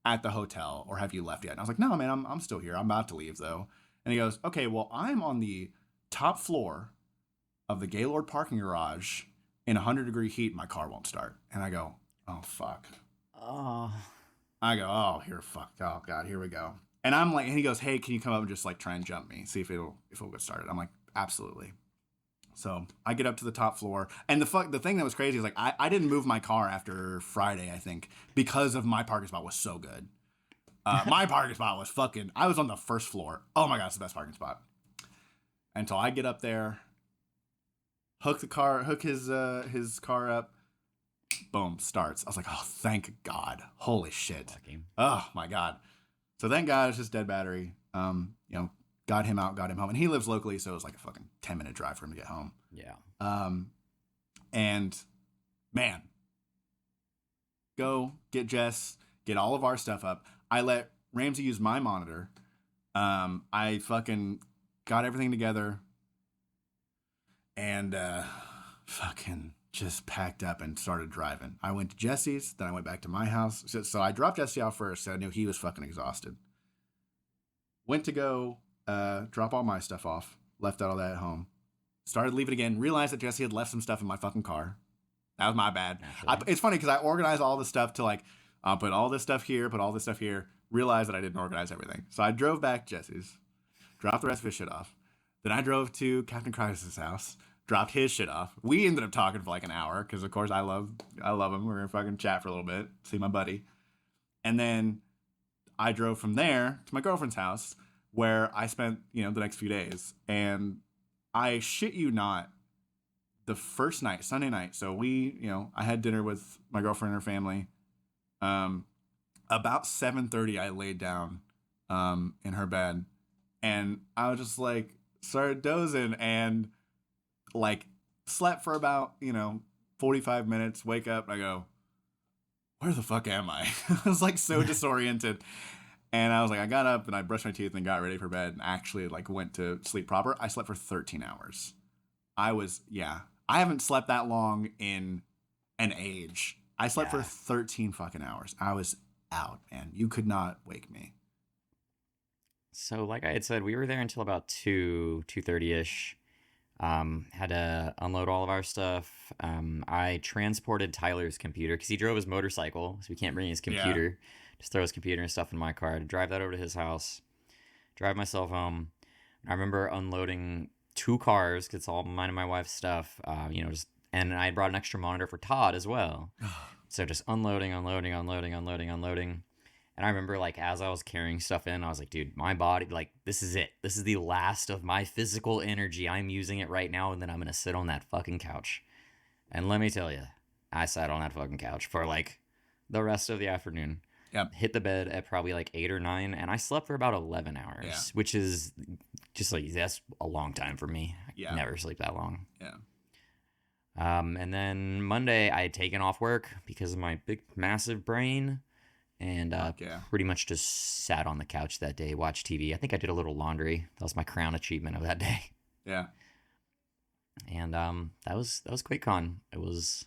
at the hotel, or have you left yet?" And I was like, "No man, I'm still here. I'm about to leave though." And he goes, "Okay, well I'm on the top floor of the Gaylord parking garage in 100-degree heat. My car won't start." And I go, "Oh fuck." Oh. I go, "Oh here, fuck. Oh god, here we go." And I'm like, and he goes, "Hey, can you come up and just like try and jump me, see if it'll get started?" I'm like, "Absolutely." So I get up to the top floor, and the thing that was crazy is like I didn't move my car after Friday, I think, because of my parking spot was so good. My parking spot was fucking. I was on the first floor. Oh my god, it's the best parking spot. And so I get up there, hook his car up, boom, starts. I was like, oh, thank God, holy shit, Lucky. oh my god. So thank God it's just dead battery. Got him out, got him home. And he lives locally, so it was like a fucking 10-minute drive for him to get home. Yeah. And man, go get Jess, get all of our stuff up. I let Ramsey use my monitor. I fucking got everything together and fucking just packed up and started driving. I went to Jesse's, then I went back to my house. So I dropped Jesse off first, so I knew he was fucking exhausted. Went to go drop all my stuff off, left all that at home, started leaving again, realized that Jesse had left some stuff in my fucking car. That was my bad. It's funny because I organized all the stuff to like, I'll put all this stuff here, put all this stuff here, realized that I didn't organize everything. So I drove back to Jesse's, dropped the rest of his shit off. Then I drove to Captain Crisis' house, dropped his shit off. We ended up talking for like an hour because of course I love him. We're gonna fucking chat for a little bit, see my buddy. And then I drove from there to my girlfriend's house, where I spent, the next few days. And I shit you not, the first night, Sunday night, so I had dinner with my girlfriend and her family. About 7:30, I laid down in her bed, and I was just like, started dozing and like slept for about, 45 minutes, wake up, and I go, where the fuck am I? I was like so disoriented. And I was like, I got up and I brushed my teeth and got ready for bed and actually like went to sleep proper. I slept for 13 hours. I haven't slept that long in an age. I slept for 13 fucking hours. I was out, man. You could not wake me. So like I had said, we were there until about 2:30ish. Had to unload all of our stuff. I transported Tyler's computer because he drove his motorcycle, so we can't bring his computer. Yeah. Just throw his computer and stuff in my car to drive that over to his house, drive myself home. I remember unloading 2 cars because it's all mine and my wife's stuff. And I brought an extra monitor for Todd as well. So just unloading. And I remember like as I was carrying stuff in, I was like, dude, my body, like this is it. This is the last of my physical energy. I'm using it right now, and then I'm gonna sit on that fucking couch. And let me tell you, I sat on that fucking couch for like the rest of the afternoon. Yep. Hit the bed at probably like 8 or 9, and I slept for about 11 hours, which is just like, that's a long time for me. I never sleep that long. Yeah. And then Monday, I had taken off work because of my big, massive brain, and Fuck yeah. pretty much just sat on the couch that day, watched TV. I think I did a little laundry. That was my crown achievement of that day. Yeah. And that was QuakeCon. It was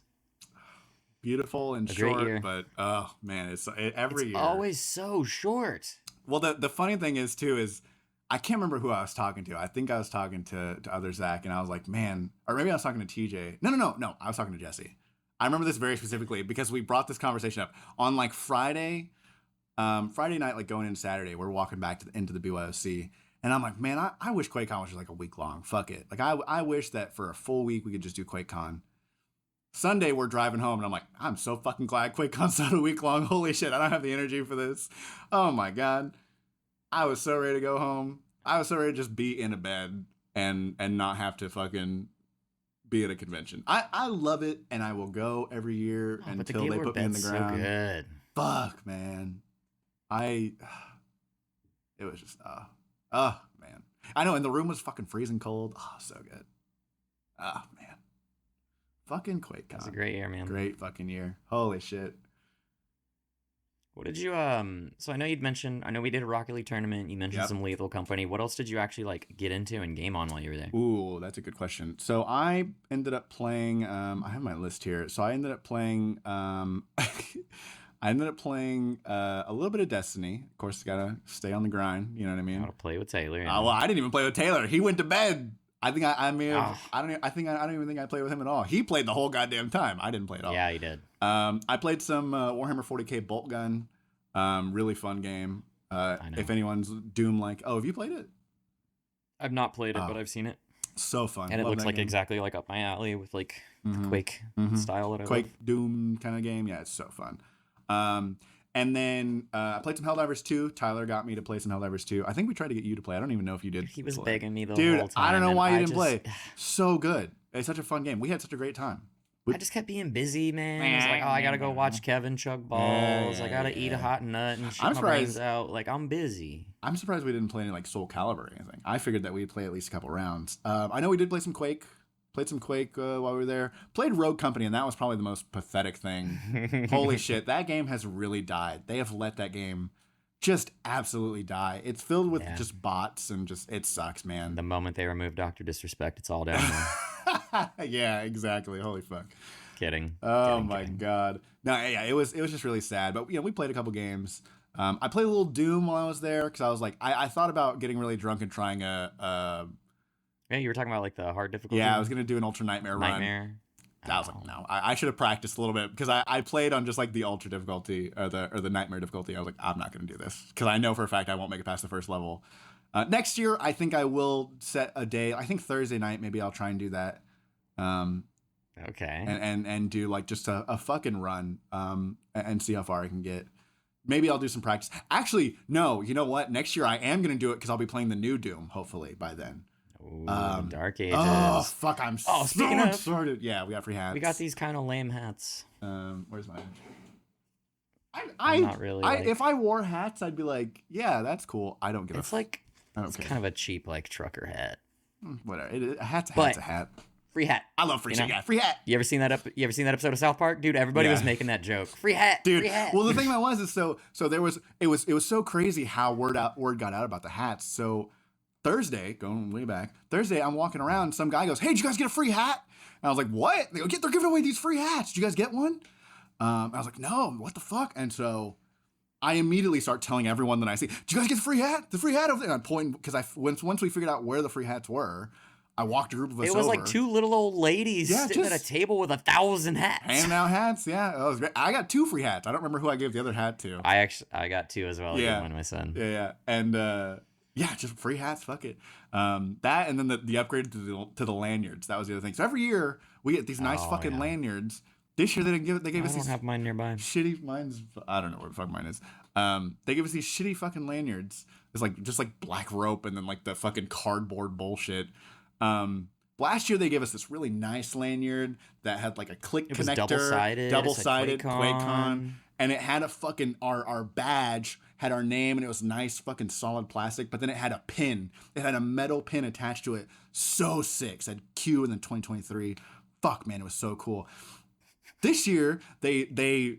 Beautiful and a great short, year. but oh man, It's every year. always so short. Well, the funny thing is too is I can't remember who I was talking to. I think I was talking to other Zach, and I was like, man, or maybe I was talking to TJ. No. I was talking to Jesse. I remember this very specifically because we brought this conversation up on like Friday night, like going into Saturday. We're walking back into the BYOC, and I'm like, man, I wish QuakeCon was just like a week long. Fuck it. Like I wish that for a full week we could just do QuakeCon. Sunday we're driving home and I'm like, I'm so fucking glad QuakeCon's not a week long. Holy shit, I don't have the energy for this. Oh my god. I was so ready to go home. I was so ready to just be in a bed and not have to fucking be at a convention. I love it and I will go every year Oh, but the until they Gaylord put me in the bed's so ground. good. Fuck, man. It was just man. I know, and the room was fucking freezing cold. Oh, so good. Man. Fucking QuakeCon. That was a great year, man. Great fucking year. Holy shit. What did you so I know we did a Rocket League tournament, you mentioned Yep. some Lethal Company. What else did you actually like get into and game on while you were there? Ooh, that's a good question. So I ended up playing I have my list here. So I ended up playing a little bit of Destiny. Of course, gotta stay on the grind. You know what I mean? How to play with Taylor. Well, I didn't even play with Taylor. He went to bed. I think I may have. Oh. I don't even think I played with him at all. He played the whole goddamn time. I didn't play at all. Yeah, he did. I played some Warhammer 40k Bolt Gun. Really fun game. I know. If anyone's Doom like, oh, have you played it? I've not played it, Oh. but I've seen it. So fun. And it Love looks that like game. exactly like up my alley with like Mhm. the Quake Mhm. style that I Quake love. Doom kind of game. Yeah, it's so fun. And then I played some Helldivers 2. Tyler got me to play some Helldivers 2. I think we tried to get you to play. I don't even know if you did. He was play. begging me the Dude, whole time. I don't know and why you I didn't play. just- So good. It's such a fun game. We had such a great time. I just kept being busy, man. It's like, oh, I gotta go watch Kevin chug balls. I gotta eat a hot nut and shit I'm my brains surprised- out. Like, I'm busy. I'm surprised we didn't play any like Soul Calibur or anything. I figured that we'd play at least a couple rounds. I know we did play some Quake. Played some Quake while we were there. Played Rogue Company, and that was probably the most pathetic thing. Holy shit, that game has really died. They have let that game just absolutely die. It's filled with Yeah. just bots and just it sucks, man. The moment they remove Dr. Disrespect, it's all downhill. Yeah, exactly. Holy fuck. Kidding. Oh Kidding, my kidding. god. No, yeah, it was just really sad. But we played a couple games. I played a little Doom while I was there because I was like, I thought about getting really drunk and trying a Yeah, you were talking about like the hard difficulty. yeah, I was gonna do an Ultra Nightmare run. Nightmare. I was like, no, I should have practiced a little bit because I played on just like the ultra difficulty or the nightmare difficulty. I was like, I'm not going to do this because I know for a fact I won't make it past the first level. Next year, I think I will set a day. I think Thursday night, maybe I'll try and do that. Okay. And do like just a fucking run and see how far I can get. Maybe I'll do some practice. Actually, no, you know what? Next year I am going to do it because I'll be playing the new Doom, hopefully, by then. Ooh, Dark Ages. Oh, fuck, I'm so speaking of- excited. Yeah, we got free hats. We got these kind of lame hats. Where's mine? I'm not really, like- if I wore hats, I'd be like, yeah, that's cool. I don't give It's a like, I don't it's care. kind of a cheap like trucker hat. Whatever. A hat's But- a hat. Free hat. I love free You know? shit. Yeah, free hat. You ever seen that episode of South Park? Dude, everybody Yeah. was making that joke. Free hat. Dude, Free hat. well, the thing that was is so there was it was so crazy how word got out about the hats. So Thursday, going way back, Thursday, I'm walking around. Some guy goes, "Hey, did you guys get a free hat?" And I was like, "What?" They go, "They're giving away these free hats. Did you guys get one?" I was like, "No, what the fuck?" And so I immediately start telling everyone that I see, "Did you guys get the free hat? The free hat over there." And I'm pointing because once we figured out where the free hats were, I walked a group of us It was over. like two little old ladies Yeah, sitting at a just table with 1,000 hats. handing out hats. Yeah, it was great. I got 2 free hats. I don't remember who I gave the other hat to. I got two as well. Yeah. Yeah. One to my son. Yeah. And yeah, just free hats. Fuck it. That and then the upgrade to the lanyards. That was the other thing. So every year we get these nice Oh, fucking yeah. lanyards. This year they didn't give it. They gave I us don't these have mine nearby. shitty. Mine's I don't know where the fuck mine is. They give us these shitty fucking lanyards. It's like just like black rope and then like the fucking cardboard bullshit. Last year they gave us this really nice lanyard that had like a click It was connector, double-sided. double-sided It said QuakeCon, and it had a fucking our badge had our name and it was nice fucking solid plastic, but then it had a pin. It had a metal pin attached to it. So sick. It said Q and then 2023. fuck, man, it was so cool. This year, they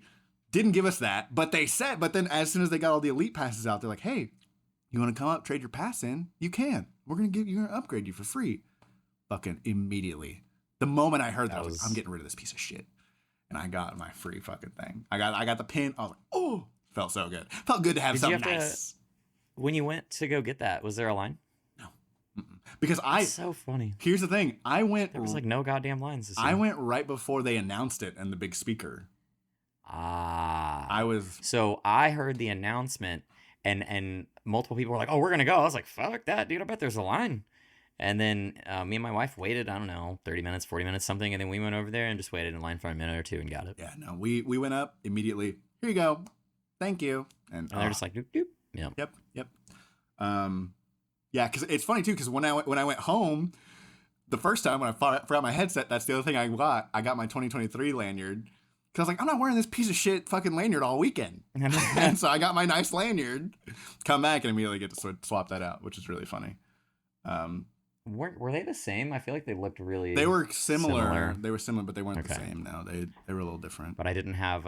didn't give us that, but then as soon as they got all the elite passes out, they're like, hey, you want to come up, trade your pass in? You can. We're going to upgrade you for free. Fucking immediately. The moment I heard that, I was like, I'm getting rid of this piece of shit. And I got my free fucking thing. I got the pin. I was like, oh, felt so good. Felt good to have something nice. When you went to go get that, was there a line? No. Because That's so funny. Here's the thing. There was like no goddamn lines this year. I went right before they announced it and the big speaker. So I heard the announcement and multiple people were like, oh, we're going to go. I was like, fuck that, dude. I bet there's a line. And then me and my wife waited, I don't know, 30 minutes, 40 minutes, something. And then we went over there and just waited in line for a minute or two and got it. Yeah, no, we went up immediately. Here you go. Thank you. And they're just like, doop, doop. Yeah. Yep. Yeah, because it's funny too, because when I went home, the first time when I forgot my headset, that's the other thing I got. I got my 2023 lanyard. Because I was like, I'm not wearing this piece of shit fucking lanyard all weekend. And so I got my nice lanyard, come back, and immediately get to swap that out, which is really funny. Were they the same? I feel like they looked really. They were similar. They were similar, but they weren't the same. No, they were a little different. But I didn't have.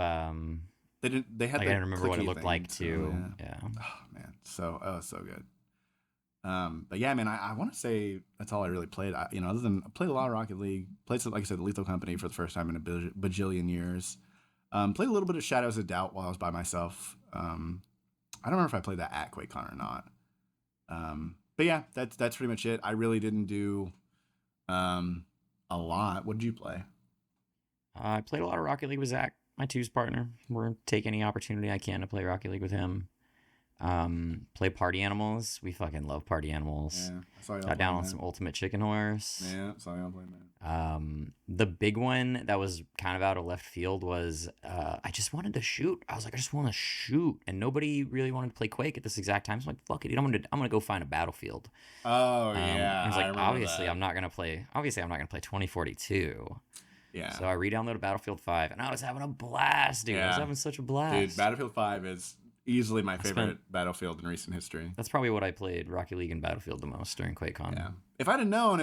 They didn't. They had. Like, I didn't remember what it looked like too. Yeah. Oh man, so good. But yeah, man, I want to say that's all I really played. Other than I played a lot of Rocket League, played like I said, Lethal Company for the first time in a bajillion years. Played a little bit of Shadows of Doubt while I was by myself. I don't remember if I played that at QuakeCon or not. But yeah, that's pretty much it. I really didn't do a lot. What did you play? I played a lot of Rocket League with Zach, my twos partner. We're gonna take any opportunity I can to play Rocket League with him. Play Party Animals. We fucking love Party Animals. Yeah, I saw y'all got down on some Ultimate Chicken Horse. Yeah, I saw y'all playing that. The big one that was kind of out of left field was I just wanted to shoot. I was like, I just want to shoot, and nobody really wanted to play Quake at this exact time. So I'm like, fuck it, dude. I'm gonna go find a Battlefield. Oh yeah. I was like, obviously I'm not gonna play 2042. Yeah. So I re-downloaded Battlefield 5, and I was having a blast, dude. Yeah. I was having such a blast. Dude, Battlefield 5 is easily my favorite Battlefield in recent history. That's probably what I played Rocket League and Battlefield the most during QuakeCon. Yeah. If I had known,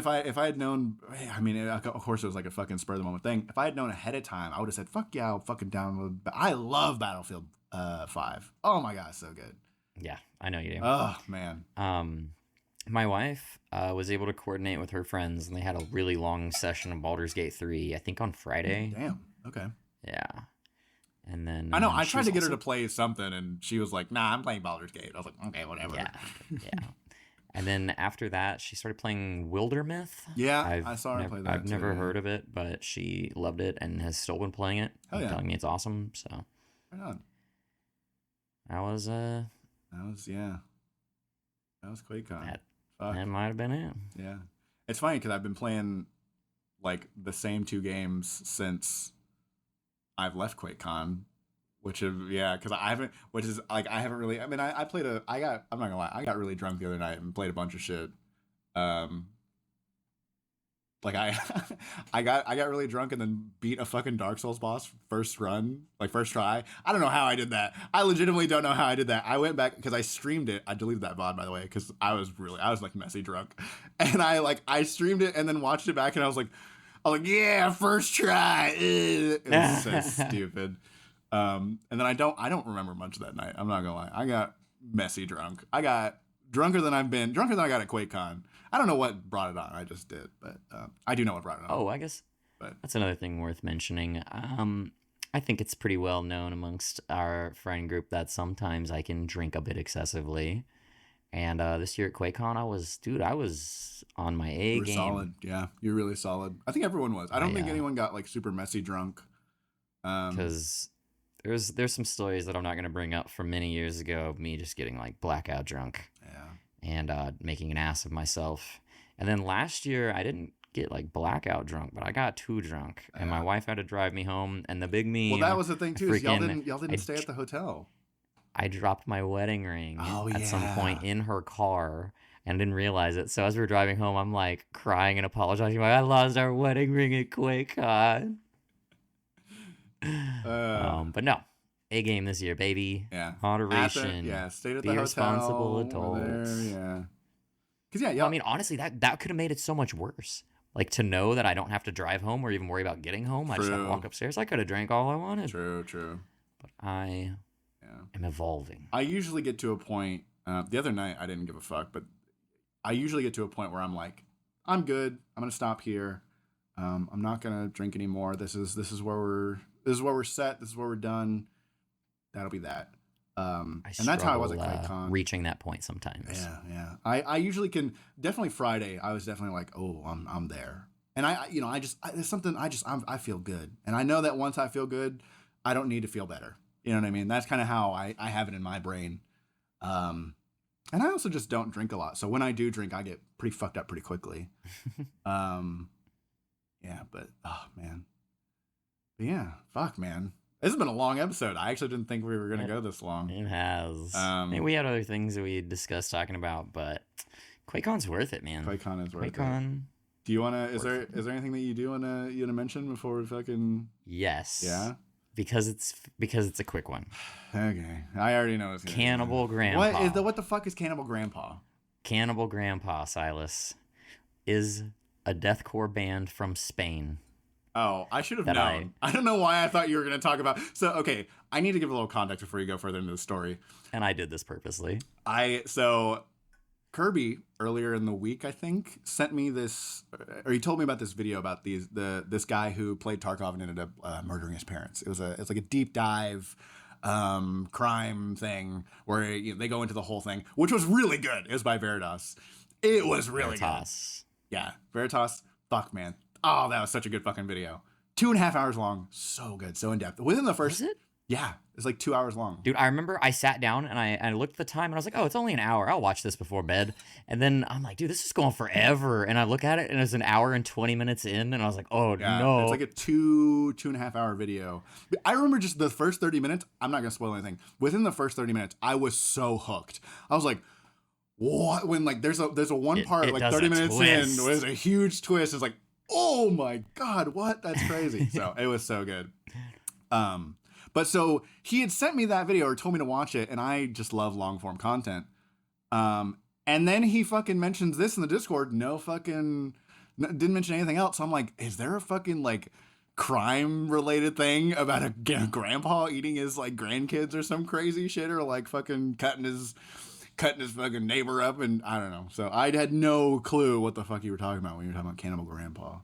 I mean, of course it was like a fucking spur of the moment thing. If I had known ahead of time, I would have said, fuck yeah, I'll fucking download. I love Battlefield 5. Oh my God, so good. Yeah, I know you do. Oh, man. My wife was able to coordinate with her friends, and they had a really long session of Baldur's Gate 3, I think on Friday. Damn, okay. Yeah. And then I know I tried to get her to play something, and she was like, "Nah, I'm playing Baldur's Gate." I was like, "Okay, whatever." Yeah. And then after that, she started playing Wildermyth. Yeah, I saw her play that. I've never heard of it, but she loved it and has still been playing it. Oh, yeah. Telling me it's awesome. So right on. That was QuakeCon. That might have been it. Yeah, it's funny because I've been playing like the same two games since I've left QuakeCon, because I haven't really. I mean, I'm not gonna lie, I got really drunk the other night and played a bunch of shit. Like I got really drunk and then beat a fucking Dark Souls boss first try. I don't know how I did that. I legitimately don't know how I did that. I went back because I streamed it. I deleted that VOD, by the way, because I was like messy drunk, and I streamed it and then watched it back, and I was like, yeah, first try. It was so stupid. And then I don't remember much of that night. I'm not gonna lie. I got messy drunk. I got drunker than I got at QuakeCon. I don't know what brought it on. I just did, but I do know what brought it on. Oh, I guess that's another thing worth mentioning. I think it's pretty well known amongst our friend group that sometimes I can drink a bit excessively. And this year at QuakeCon, I was on my A game. You're solid. Yeah, you're really solid. I think everyone was. I don't think anyone got like super messy drunk. Because there's some stories that I'm not going to bring up from many years ago of me just getting like blackout drunk. Yeah. And making an ass of myself. And then last year, I didn't get like blackout drunk, but I got too drunk, and my wife had to drive me home. And the big meme. Well, that was the thing too. Is y'all didn't stay at the hotel. I dropped my wedding ring at some point in her car and didn't realize it. So as we were driving home, I'm like crying and apologizing. Like, I lost our wedding ring at QuakeCon. But no. A game this year, baby. Yeah. Moderation. Stayed at the Be hotel. Responsible adults. There, yeah. Because I mean, honestly, that could have made it so much worse. Like, to know that I don't have to drive home or even worry about getting home. I just have to walk True. upstairs. I could have drank all I wanted. True. But I Yeah. am evolving. I usually get to a point. The other night I didn't give a fuck, but I usually get to a point where I'm like, I'm good. I'm gonna stop here. I'm not gonna drink anymore. This is where we're set. This is where we're done. That'll be that. I And that's how I was struggle at QuakeCon. reaching that point sometimes. Yeah. I usually can definitely Friday. I was definitely like, oh, I'm there. And there's something I feel good, and I know that once I feel good, I don't need to feel better. You know what I mean? That's kind of how I have it in my brain. And I also just don't drink a lot, so when I do drink, I get pretty fucked up pretty quickly. Yeah, but oh man, but yeah, fuck man. This has been a long episode. I actually didn't think we were going to go this long. It has. Maybe we had other things that we discussed talking about, but QuakeCon's worth it, man. QuakeCon is worth it. QuakeCon. Do you want to? Is there anything that you wanna mention before we fucking? Yes. Yeah. Because it's a quick one. Okay, I already know it's Cannibal Grandpa. What the fuck is Cannibal Grandpa? Cannibal Grandpa, Silas, is a deathcore band from Spain. Oh, I should have known. I don't know why I thought you were going to talk about. So, okay, I need to give a little context before you go further into the story. And I did this purposely. So Kirby earlier in the week, I think, sent me this, or he told me about this video about this guy who played Tarkov and ended up murdering his parents. It's like a deep dive crime thing where they go into the whole thing, which was really good. It was by Veritas. It was really Veritas. Good. Yeah, Veritas. Fuck man. Oh, that was such a good fucking video. 2.5 hours long. So good. So in depth. Within the first. Was it? Yeah. It's like 2 hours long. Dude, I remember I sat down and I looked at the time and I was like, oh, it's only an hour. I'll watch this before bed. And then I'm like, dude, this is going forever. And I look at it and it's an hour and 20 minutes in. And I was like, oh, yeah, no. It's like a 2.5 hour video. I remember just the first 30 minutes. I'm not going to spoil anything. Within the first 30 minutes, I was so hooked. I was like, what? When like there's a one part like 30 minutes twist. In, there's a huge twist. It's like, oh my God, what? That's crazy. So it was so good. But so he had sent me that video or told me to watch it, and I just love long form content. And then he fucking mentions this in the Discord. Didn't mention anything else. So I'm like, is there a fucking like crime related thing about a grandpa eating his like grandkids or some crazy shit, or like fucking cutting his fucking neighbor up? And I don't know. So I had no clue what the fuck you were talking about when you were talking about Cannibal Grandpa.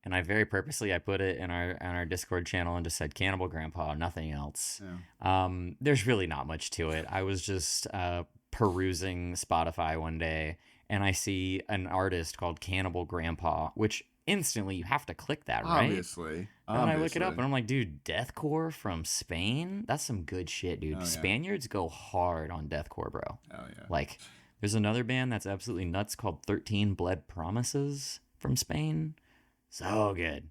And I very purposely, I put it in our Discord channel and just said Cannibal Grandpa, nothing else. Yeah. There's really not much to it. I was just perusing Spotify one day and I see an artist called Cannibal Grandpa, which instantly you have to click that, right? Obviously. And I look it up and I'm like, dude, deathcore from Spain? That's some good shit, dude. Oh, yeah. Spaniards go hard on deathcore, bro. Oh, yeah. Like, there's another band that's absolutely nuts called 13 Bled Promises from Spain. So good.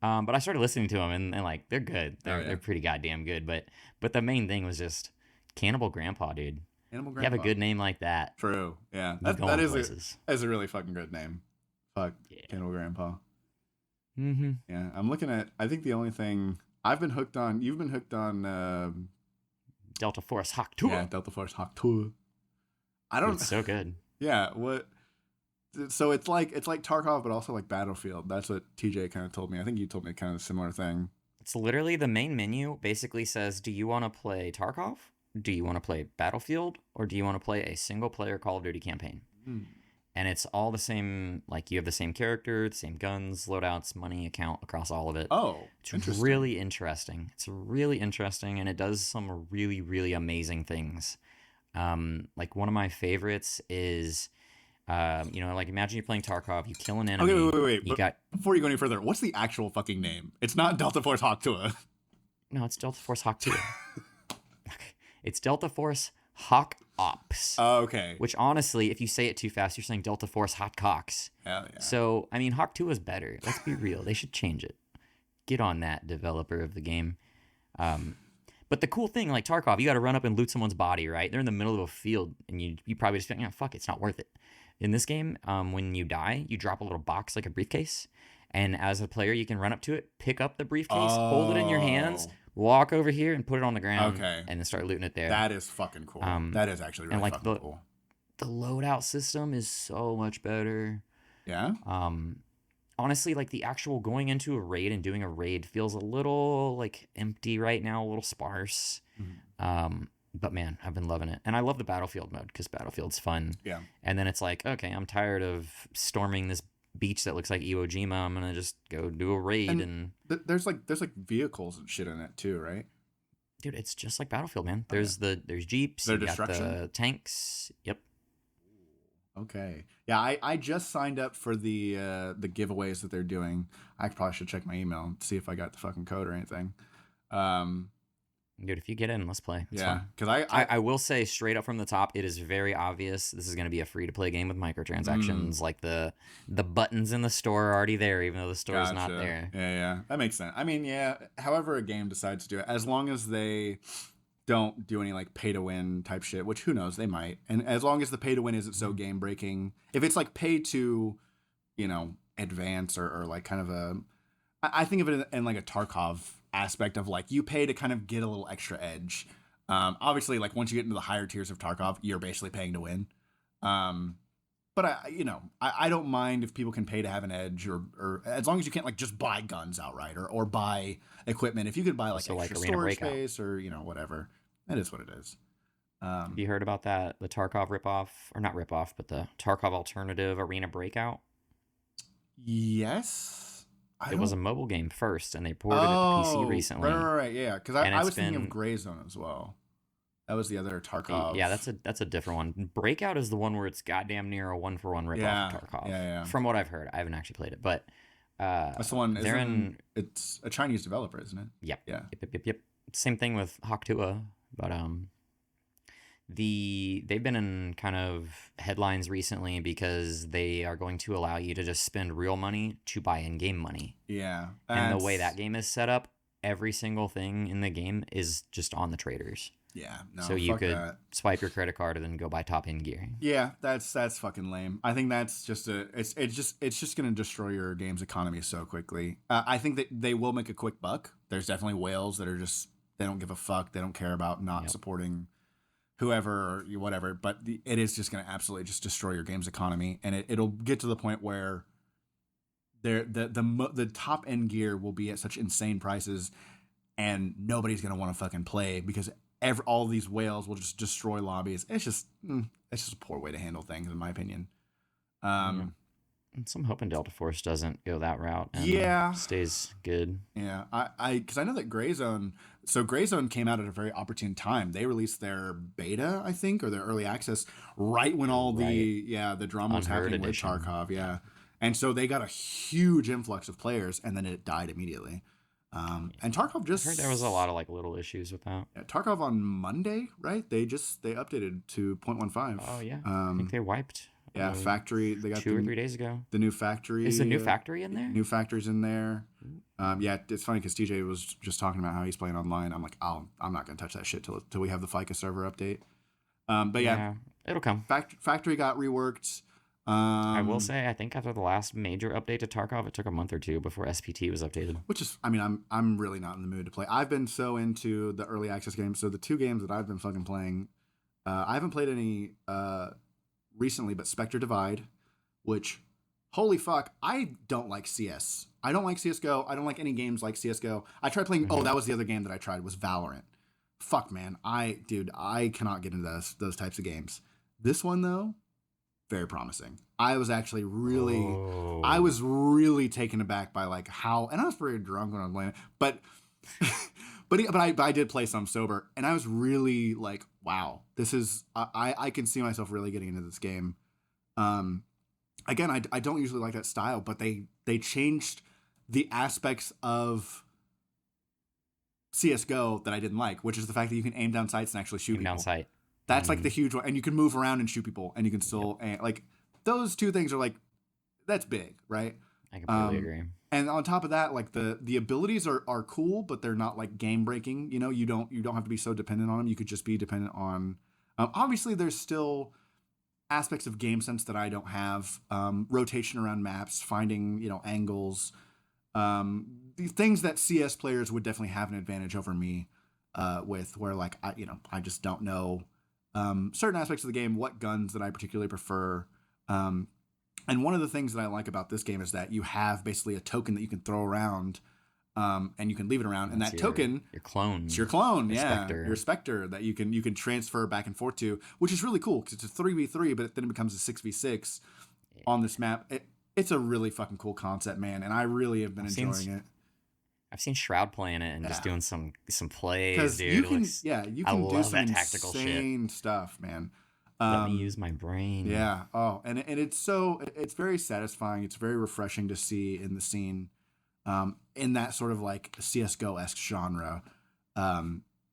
But I started listening to them and like, they're good. They're pretty goddamn good. But the main thing was just Cannibal Grandpa, dude. Cannibal Grandpa. You have a good name like that. True. Yeah. That is a really fucking good name. Fuck. Yeah. Cannibal Grandpa. Mm-hmm. Yeah. I'm looking at, I think the only thing you've been hooked on Delta Force Hawk Tour. Yeah, Delta Force Hawk Tour. It's so good. Yeah. What? So it's like Tarkov, but also like Battlefield. That's what TJ kind of told me. I think you told me kind of a similar thing. It's literally the main menu basically says, do you want to play Tarkov? Do you want to play Battlefield? Or do you want to play a single player Call of Duty campaign? And it's all the same, like you have the same character, the same guns, loadouts, money, account across all of it. Oh, it's really interesting. It's really interesting, and it does some really, really amazing things. Like one of my favorites is... like imagine you're playing Tarkov, you kill an enemy. Okay, wait. Before you go any further, what's the actual fucking name? It's not Delta Force Hawk Tour. No, it's Delta Force Hawk Tour. Okay. It's Delta Force Hawk Ops. Oh, okay. Which honestly, if you say it too fast, you're saying Delta Force Hot Cox. Hell yeah. So, I mean, Hawk 2 is better. Let's be real. They should change it. Get on that, developer of the game. But the cool thing, like Tarkov, you got to run up and loot someone's body, right? They're in the middle of a field, and you probably just think, fuck, it's not worth it. In this game, when you die, you drop a little box like a briefcase. And as a player, you can run up to it, pick up the briefcase, hold it in your hands, walk over here, and put it on the ground. Okay. And then start looting it there. That is fucking cool. That is actually really fucking cool. The loadout system is so much better. Yeah? honestly, like the actual going into a raid and doing a raid feels a little like empty right now, a little sparse. Mhm. But man, I've been loving it, and I love the battlefield mode because battlefield's fun. Yeah. And then it's like, okay, I'm tired of storming this beach that looks like Iwo Jima. I'm gonna just go do a raid, And and there's like vehicles and shit in it too, right? dude, it's just like Battlefield, man. Okay. There's jeeps, Their you got destruction. the tanks. Yep. Okay. Yeah, I just signed up for the giveaways that they're doing. I probably should check my email and see if I got the fucking code or anything. Um, Dude, if you get in, let's play. It's yeah, fun. because I will say straight up from the top, it is very obvious this is going to be a free to play game with microtransactions. Like the buttons in the store are already there, even though the store is not gotcha. there. Yeah, that makes sense. I mean, yeah, however a game decides to do it, as long as they don't do any like pay to win type shit, which who knows, they might. And as long as the pay to win isn't so game breaking, if it's like pay to, advance or like kind of I think of it in like a Tarkov aspect of like you pay to kind of get a little extra edge. Obviously, like once you get into the higher tiers of Tarkov, you're basically paying to win. Um, but I don't mind if people can pay to have an edge, or as long as you can't like just buy guns outright or buy equipment. If you could buy like Also, extra like Arena storage Breakout. space or whatever, that is what it is. Have you heard about that? The Tarkov ripoff, or not ripoff, but the Tarkov alternative Arena Breakout. Yes, I It was a don't. mobile game first, and they ported it to PC Oh, right, recently, right, right, yeah. Because and I it's was thinking of been Gray Zone as well. That was the other yeah, Tarkov. that's a different one. Breakout is the one where it's goddamn near a one for one ripoff of Yeah, Tarkov. yeah, yeah. From what I've heard, I haven't actually played it, but That's the one. they're Isn't in. it's a Chinese developer, isn't it? Yep, Yeah. yep. Same thing with Hawk Tuah, but they've been in kind of headlines recently because they are going to allow you to just spend real money to buy in-game money. Yeah. And the way That's that game is set up, every single thing in the game is just on the traders. yeah. So No, you fuck could that. swipe your credit card and then go buy top end gear. Yeah, that's fucking lame. I think that's just it's just gonna destroy your game's economy so quickly. I think that they will make a quick buck. There's definitely whales that are just they don't give a fuck. They don't care about not Yep. supporting whoever or whatever. But it is just gonna absolutely just destroy your game's economy, and it'll get to the point where the top end gear will be at such insane prices, and nobody's gonna want to fucking play because all these whales will just destroy lobbies. It's just a poor way to handle things, in my opinion. Yeah. And so I'm hoping Delta Force doesn't go that route and Yeah, stays good. yeah. Because I know that Gray Zone. So Gray Zone came out at a very opportune time. They released their beta, I think, or their early access right when all Right. the drama was Unheard happening with edition. Tarkov. Yeah, and so they got a huge influx of players, and then it died immediately. And Tarkov I've heard there was a just lot of like little issues with that. yeah, Tarkov on Monday, right? They updated to 0.15. Oh yeah. I think they wiped Yeah, factory. They got 2 or 3 days ago. the new factory. Is the new factory in there? New factories in there. Yeah, it's funny because TJ was just talking about how he's playing online. I'm like, I'm not gonna touch that shit till we have the FICA server update. But yeah, Yeah, it'll come. factory got reworked. I will say, I think after the last major update to Tarkov, it took a month or two before SPT was updated. Which is, I mean, I'm really not in the mood to play. I've been so into the early access games. So the two games that I've been fucking playing, I haven't played any recently, but Spectre Divide, which, holy fuck, I don't like CS. I don't like CS:GO. I don't like any games like CS:GO. I tried playing. Oh, that was the other game that I tried was Valorant. Fuck, man, dude, I cannot get into those types of games. This one though, very promising. I was actually I Oh. was really taken aback by like how, and I was pretty drunk when I was playing it, but but I did play some sober, and I was really like, wow, this is I can see myself really getting into this game. Um, Again, I don't usually like that style, but they changed the aspects of CS:GO that I didn't like, which is the fact that you can aim down sights and actually shoot Aim down people. sight. That's like the huge one, and you can move around and shoot people, and you can still like those two things are like that's big, right? I completely agree. And on top of that, like the abilities are cool, but they're not like game breaking. You don't have to be so dependent on them. You could just be dependent on. Obviously, there's still aspects of game sense that I don't have. Rotation around maps, finding angles, the things that CS players would definitely have an advantage over me with. Where like I just don't know certain aspects of the game, what guns that I particularly prefer. And one of the things that I like about this game is that you have basically a token that you can throw around, and you can leave it around. And That's that token, your clone. it's your clone, Your yeah, specter. your specter that you can transfer back and forth to, which is really cool because it's a 3v3, but then it becomes a 6v6 on this map. It's a really fucking cool concept, man, and I really have been enjoying it. I've seen Shroud playing it and just doing some plays, dude. You can, you can do some tactical insane stuff, man. Let me use my brain. Yeah. Oh, and it's very satisfying. It's very refreshing to see in the scene, in that sort of like CS:GO-esque genre,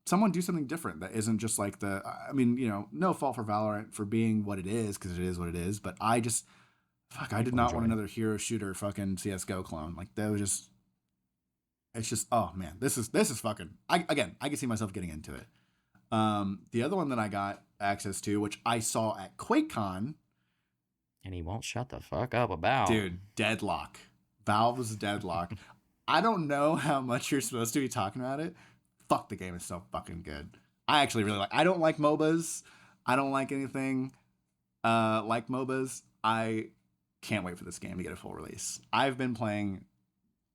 someone do something different that isn't just like I mean, no fault for Valorant for being what it is, because it is what it is. But I did not want another hero shooter fucking CS:GO clone. Like that was just. It's just, oh man, this is fucking. I can see myself getting into it. The other one that I got access to, which I saw at QuakeCon, and he won't shut the fuck up about, dude, Deadlock. Valve's Deadlock. I don't know how much you're supposed to be talking about it. Fuck, the game is so fucking good. I actually really like. I don't like MOBAs. I don't like anything like MOBAs. I can't wait for this game to get a full release. I've been playing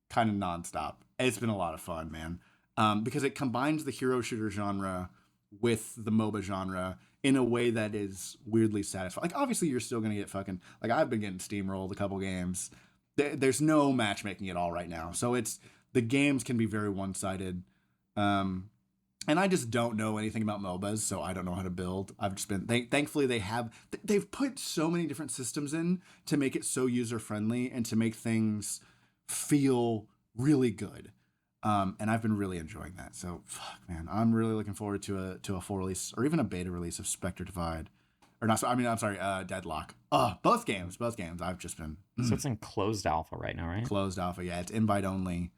kind of nonstop. It's been a lot of fun, man, because it combines the hero shooter genre with the MOBA genre in a way that is weirdly satisfying. Like, obviously, you're still going to get fucking... Like, I've been getting steamrolled a couple games. There's no matchmaking at all right now. So the games can be very one-sided. And I just don't know anything about MOBAs, so I don't know how to build. I've just been... Thankfully, they've put so many different systems in to make it so user-friendly and to make things feel really good, and I've been really enjoying that. So fuck, man, I'm really looking forward to a full release or even a beta release of Spectre Divide, or not. I'm sorry, Deadlock. Both games. I've just been. So it's in closed alpha right now, right? Closed alpha, yeah. It's invite only.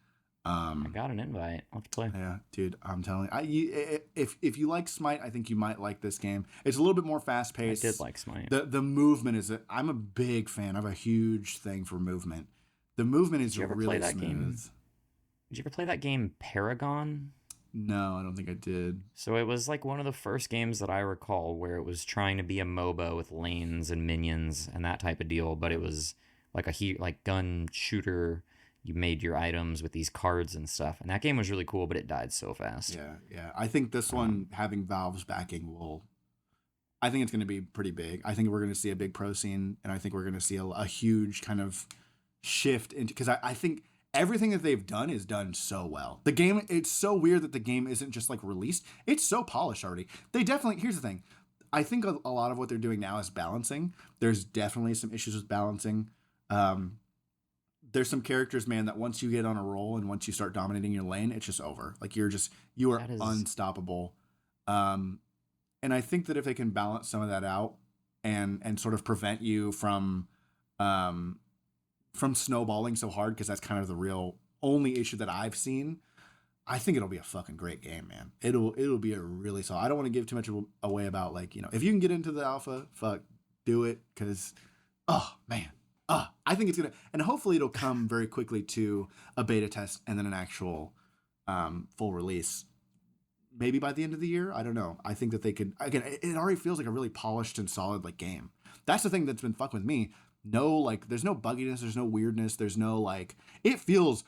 I got an invite. Let's play. Yeah, dude, I'm telling you, if you like Smite, I think you might like this game. It's a little bit more fast paced. I did like Smite. The movement is. I'm a big fan. I have a huge thing for movement. The movement is really smooth. Game? Did you ever play that game Paragon? No, I don't think I did. So it was like one of the first games that I recall where it was trying to be a MOBA with lanes and minions and that type of deal, but it was like like gun shooter. You made your items with these cards and stuff, and that game was really cool, but it died so fast. Yeah. I think this one having Valve's backing I think it's going to be pretty big. I think we're going to see a big pro scene, and I think we're going to see a huge kind of shift into, because I think everything that they've done is done so well. The game, it's so weird that the game isn't just like released. It's so polished already. They definitely, here's the thing. I think a lot of what they're doing now is balancing. There's definitely some issues with balancing. There's some characters, man, that once you get on a roll and once you start dominating your lane, it's just over. Like you are unstoppable. And I think that if they can balance some of that out and sort of prevent you from snowballing so hard, because that's kind of the real only issue that I've seen, I think it'll be a fucking great game, man. It'll be a really solid. I don't want to give too much away about, like, if you can get into the alpha, fuck, do it, because I think it's gonna, and hopefully it'll come very quickly to a beta test and then an actual full release. Maybe by the end of the year, I don't know. I think that they could. Again, it already feels like a really polished and solid like game. That's the thing that's been fucking with me. No, like, there's no bugginess, there's no weirdness, there's no, like, it feels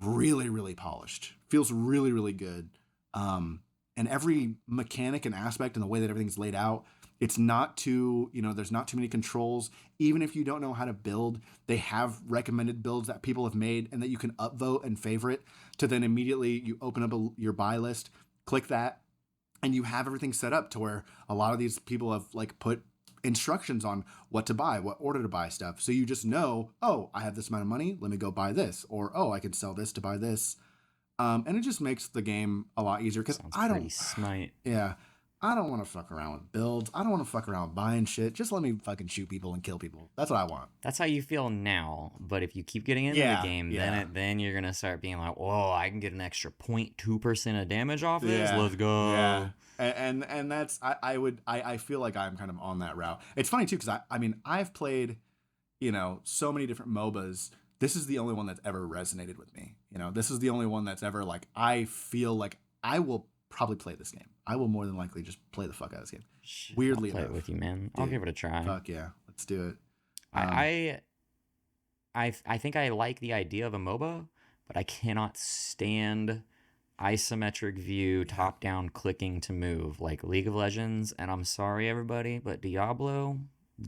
really, really polished. Feels really, really good. And every mechanic and aspect and the way that everything's laid out, it's not too, there's not too many controls. Even if you don't know how to build, they have recommended builds that people have made and that you can upvote and favorite to then immediately you open up your buy list, click that, and you have everything set up to where a lot of these people have, like, put instructions on what to buy, what order to buy stuff. So you just know, oh, I have this amount of money, let me go buy this. Or, oh, I can sell this to buy this. And it just makes the game a lot easier, because I don't... Smite. Yeah. I don't want to fuck around with builds. I don't want to fuck around with buying shit. Just let me fucking shoot people and kill people. That's what I want. That's how you feel now. But if you keep getting into the game, then you're going to start being like, whoa, I can get an extra 0.2% of damage off this. Let's go. Yeah. And that's, I feel like I'm kind of on that route. It's funny too, because I've played, so many different MOBAs. This is the only one that's ever resonated with me. This is the only one that's ever, like, I feel like I will probably play this game. I will more than likely just play the fuck out of this game. Weirdly I'll play enough. it with you, man. Dude, I'll give it a try. Fuck yeah. Let's do it. I I think I like the idea of a MOBA, but I cannot stand isometric view, Yeah. top down clicking to move like League of Legends. And I'm sorry, everybody, but Diablo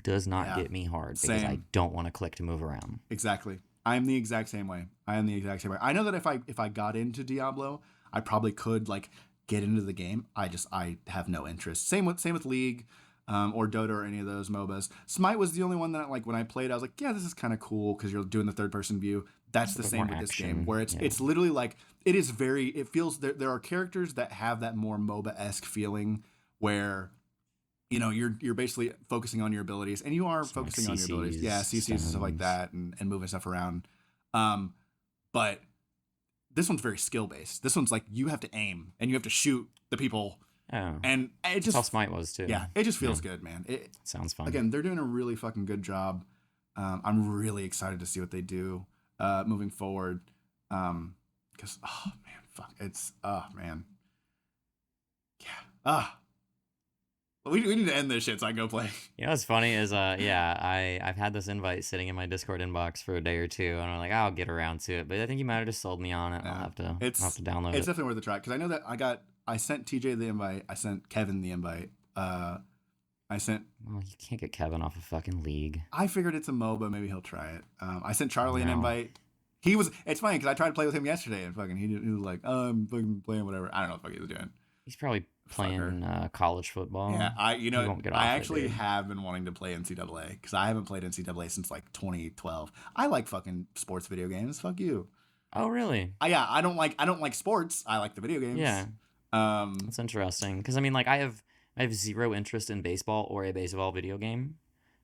does not Yeah. get me hard because I Same. don't want to click to move around. Exactly. I'm the exact same way. I am the exact same way. I know that if I got into Diablo, I probably could like get into the game. I have no interest. Same with League, or Dota or any of those MOBAs. Smite was the only one that like when I played, I was like, yeah, this is kind of cool because you're doing the third person view. That's It's a the bit same more with this game action. where it's Yeah. it's literally like it feels there are characters that have that more MOBA esque feeling where you're basically focusing on your abilities, and you are Some like focusing on your abilities. Yeah, CCs, CCs and stuff like stuns. that, and moving stuff around. Um, but this one's very skill based. This one's like you have to aim and you have to shoot the people, Oh, and it that's how just Smite was too. yeah, it just Yeah, feels good, man. sounds fun. Again, they're doing a really fucking good job. I'm really excited to see what they do moving forward. Because oh man, fuck, it's oh man, yeah, we need to end this shit so I can go play. You know what's funny is yeah, I've had this invite sitting in my Discord inbox for a day or two, and I'm like, I'll get around to it. But I think you might have just sold me on it. Yeah, I'll have to download it's it. definitely worth a try because I know that I sent TJ the invite, I sent Kevin the invite, I sent Well, you can't get Kevin off a fucking league. I figured it's a MOBA, maybe he'll try it. I sent Charlie an No, invite. It's funny because I tried to play with him yesterday and fucking he was like, oh, I'm fucking playing whatever. I don't know what the fuck he was doing. he's probably Fucker. playing college football. Yeah, He won't get I off it, actually dude. have been wanting to play NCAA because I haven't played NCAA since like 2012. I like fucking sports video games. Fuck you. Oh, really? Yeah, I don't like sports. I like the video games. Yeah, Um, that's interesting. Because I mean, like, I have zero interest in baseball or a baseball video game.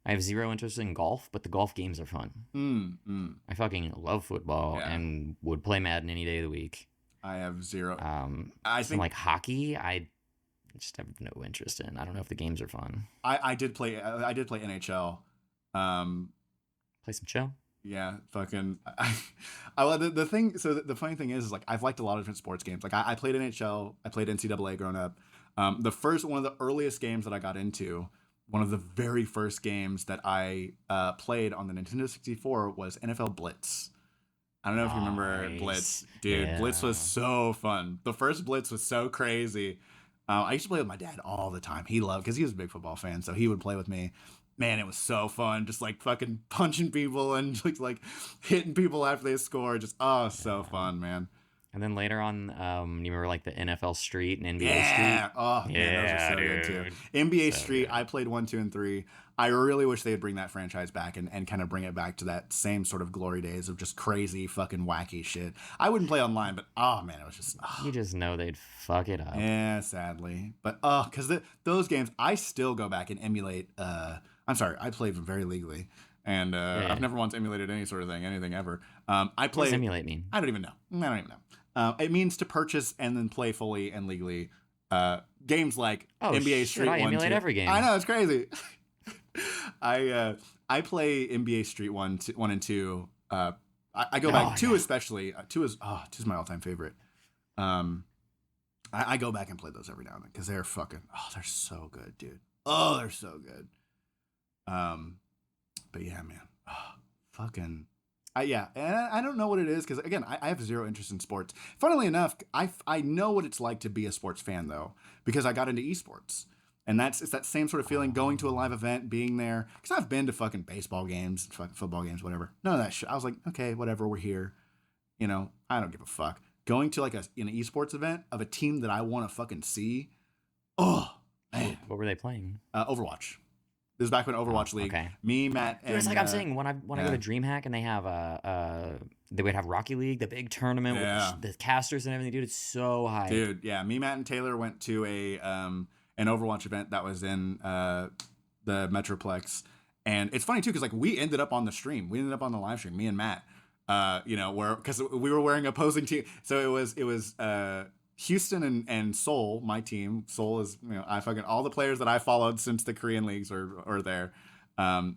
I have zero interest in golf, but the golf games are fun. mm, mm, I fucking love football yeah, and would play Madden any day of the week. I have zero. I Some think like hockey, I just have no interest in. I don't know if the games are fun. I did play NHL. Um, Play some chill. Yeah, fucking. The thing. So the funny thing is like I've liked a lot of different sports games. Like I played NHL, I played NCAA growing up. The first one of the earliest games that I got into, one of the very first games that I played on the Nintendo 64 was NFL Blitz. I don't know if you remember Nice. Blitz, dude. Blitz was Yeah. so fun. The first Blitz was so crazy. I used to play with my dad all the time. He loved because he was a big football fan, so he would play with me. Man, it was so fun, just like fucking punching people and like hitting people after they score. Just so Yeah. fun, man. And then later on, you remember like the NFL Street and NBA Street? Yeah. Oh man, those are Yeah, so good too. dude. NBA So Street, good. I played 1, 2, and 3. I really wish they'd bring that franchise back and kind of bring it back to that same sort of glory days of just crazy fucking wacky shit. I wouldn't play online, but oh man, it was just You just know they'd fuck it up. yeah, sadly. But because those games, I still go back and emulate. I'm sorry, I play very legally, and Yeah. I've never once emulated any sort of thing, anything ever. I What does play. emulate mean? I don't even know. I don't even know. It means to purchase and then play fully and legally. Games like Oh NBA shit! Street I 1, emulate 2. every game. I know it's crazy. I play NBA Street 1, 1 and 2. I go back Oh 2 yeah. especially. 2 is my all time favorite. Um, I go back and play those every now and then because they're fucking they're so good, dude. Oh, they're so good. But yeah, man, fucking. Yeah, and I don't know what it is because again, I have zero interest in sports. Funnily enough, I know what it's like to be a sports fan though because I got into esports, and it's that same sort of feeling going to a live event, being there. Because I've been to fucking baseball games, fucking football games, whatever. None of that shit. I was like, okay, whatever, we're here. I don't give a fuck. Going to like an esports event of a team that I want to fucking see. Oh man, What were they playing? Overwatch. This is back when Oh, Overwatch League. okay. Me, Matt, Dude, it's and like I'm saying when I go yeah. to DreamHack and they have they would have Rocky League, the big tournament Yeah. with the casters and everything. Dude, it's so hype. Dude, yeah, me, Matt, and Taylor went to an Overwatch event that was in the Metroplex, and it's funny too because like we ended up on the stream, we ended up on the live stream, me and Matt, where because we were wearing opposing team, so it was Houston and Seoul, my team. Seoul is I fucking all the players that I followed since the Korean leagues are there,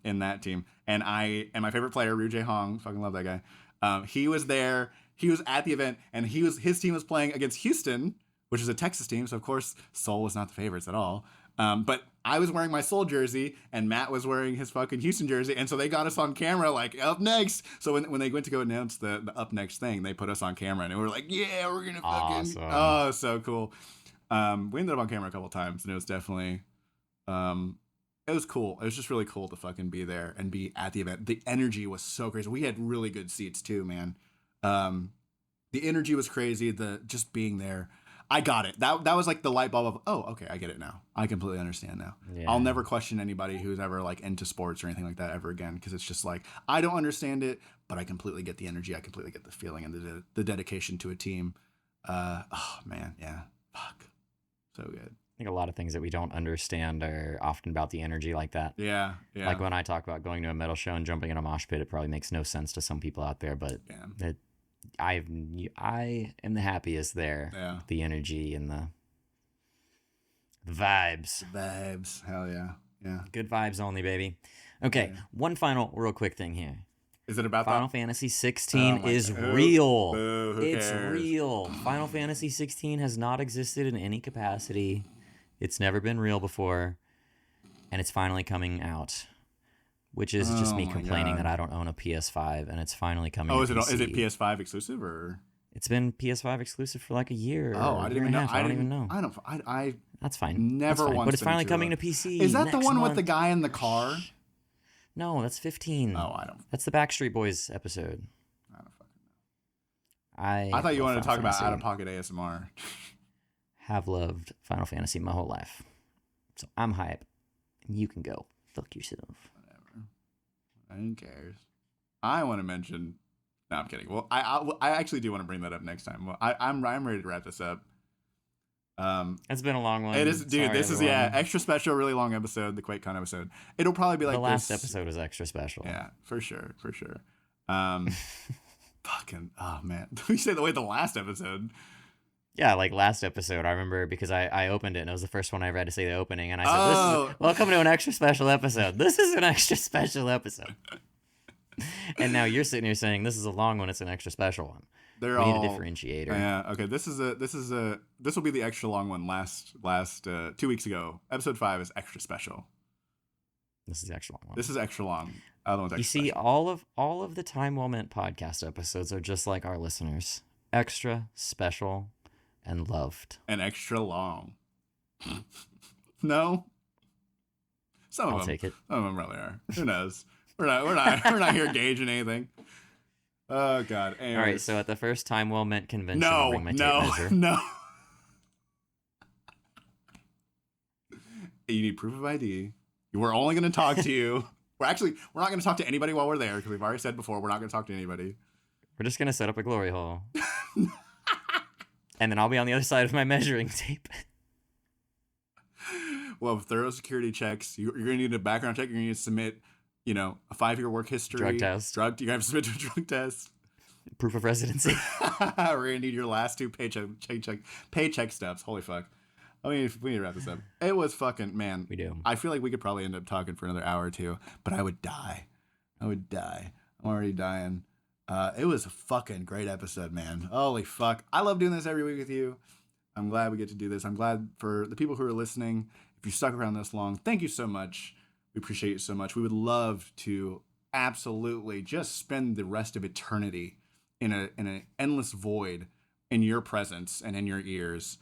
in that team, and my favorite player Ryu Jae Hong, fucking love that guy. He was there. He was at the event, and his team was playing against Houston, which is a Texas team. So of course, Seoul was not the favorites at all. But I was wearing my Seoul jersey, and Matt was wearing his fucking Houston jersey, and so they got us on camera, like, up next. So when they went to go announce the up next thing, they put us on camera, and we were like, yeah, we're gonna fucking... Awesome. Oh, so cool. We ended up on camera a couple times, and it was definitely... it was cool. It was just really cool to fucking be there and be at the event. The energy was so crazy. We had really good seats too, man. The energy was crazy. Just being there, I got it. That was like the light bulb of, oh, okay, I get it now. I completely understand now. Yeah. I'll never question anybody who's ever like into sports or anything like that ever again, because it's just like, I don't understand it, but I completely get the energy. I completely get the feeling and the dedication to a team. Oh man, yeah, fuck, so good. I think a lot of things that we don't understand are often about the energy like that. Yeah. Like when I talk about going to a metal show and jumping in a mosh pit, it probably makes no sense to some people out there, but I am the happiest there. Yeah. The energy and the vibes. Vibes. Hell yeah. Yeah. Good vibes only, baby. Okay, one final real quick thing here. Is it about Final that? Fantasy 16 is God. real. Who It's cares? real. Final Fantasy 16 has not existed in any capacity. It's never been real before, and it's finally coming out, which is just me complaining that I don't own a PS5, and it's finally coming. Is to PC. it PS5 exclusive or? It's been PS5 exclusive for like a year. Oh, I didn't even know. I don't even know. I That's fine. Never That's fine. once But it's been finally to coming a- to PC. Is that the next one with month. the guy in the car? No, that's 15. Oh, I don't That's the Backstreet Boys episode. fucking know. I thought you love wanted to Final talk about Fantasy. out-of-pocket ASMR. Have loved Final Fantasy my whole life. So I'm hype. You can go. Fuck yourself. Whatever. Who cares? I want to mention... No, I'm kidding. Well, I actually do want to bring that up next time. Well, I'm ready to wrap this up. It's been a long one. It is, dude. Sorry, This everyone. is extra special, really long episode, the QuakeCon episode. It'll probably be like the last this. episode was extra special. Yeah, for sure. Fucking, oh man. You say the way the last episode. Yeah, like last episode, I remember because I opened it and it was the first one I ever had to say the opening, and I said, "This is welcome to an extra special episode. This is an extra special episode." And now you're sitting here saying this is a long one. It's an extra special one. We need a differentiator. Yeah. Okay. This will be the extra long one. Last 2 weeks ago, episode 5 is extra special. This is the extra long one. This is extra long. Other one's extra You see, special. all of the Time Well Meant podcast episodes are just like our listeners, extra special and loved. And extra long. No. Some of I'll them. take it. Some of them really are. Who knows? We're not here gauging anything. Oh God. Anyways. All right, so at the first Time Well Meant convention, I'll bring my tape measure. No. You need proof of ID. We're only going to talk to you. We're not going to talk to anybody while we're there, because we've already said before we're not going to talk to anybody. We're just gonna set up a glory hole, and then I'll be on the other side of my measuring tape. We'll have thorough security checks. You're going to need a background check. You're going to need to submit, a 5-year work history. Drug test. You're going to have to submit to a drug test. Proof of residency. We're going to need your last 2 paycheck stubs. Holy fuck. I mean, we need to wrap this up. It was fucking, man. We do. I feel like we could probably end up talking for another hour or two, but I would die. I'm already dying. It was a fucking great episode, man. Holy fuck. I love doing this every week with you. I'm glad we get to do this. I'm glad for the people who are listening. If you stuck around this long, thank you so much. We appreciate you so much. We would love to absolutely just spend the rest of eternity in an endless void in your presence and in your ears.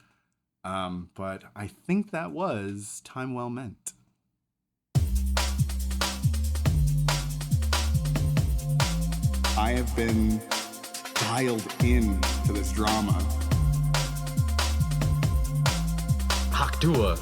But I think that was time well meant. I have been dialed in to this drama. Haktur.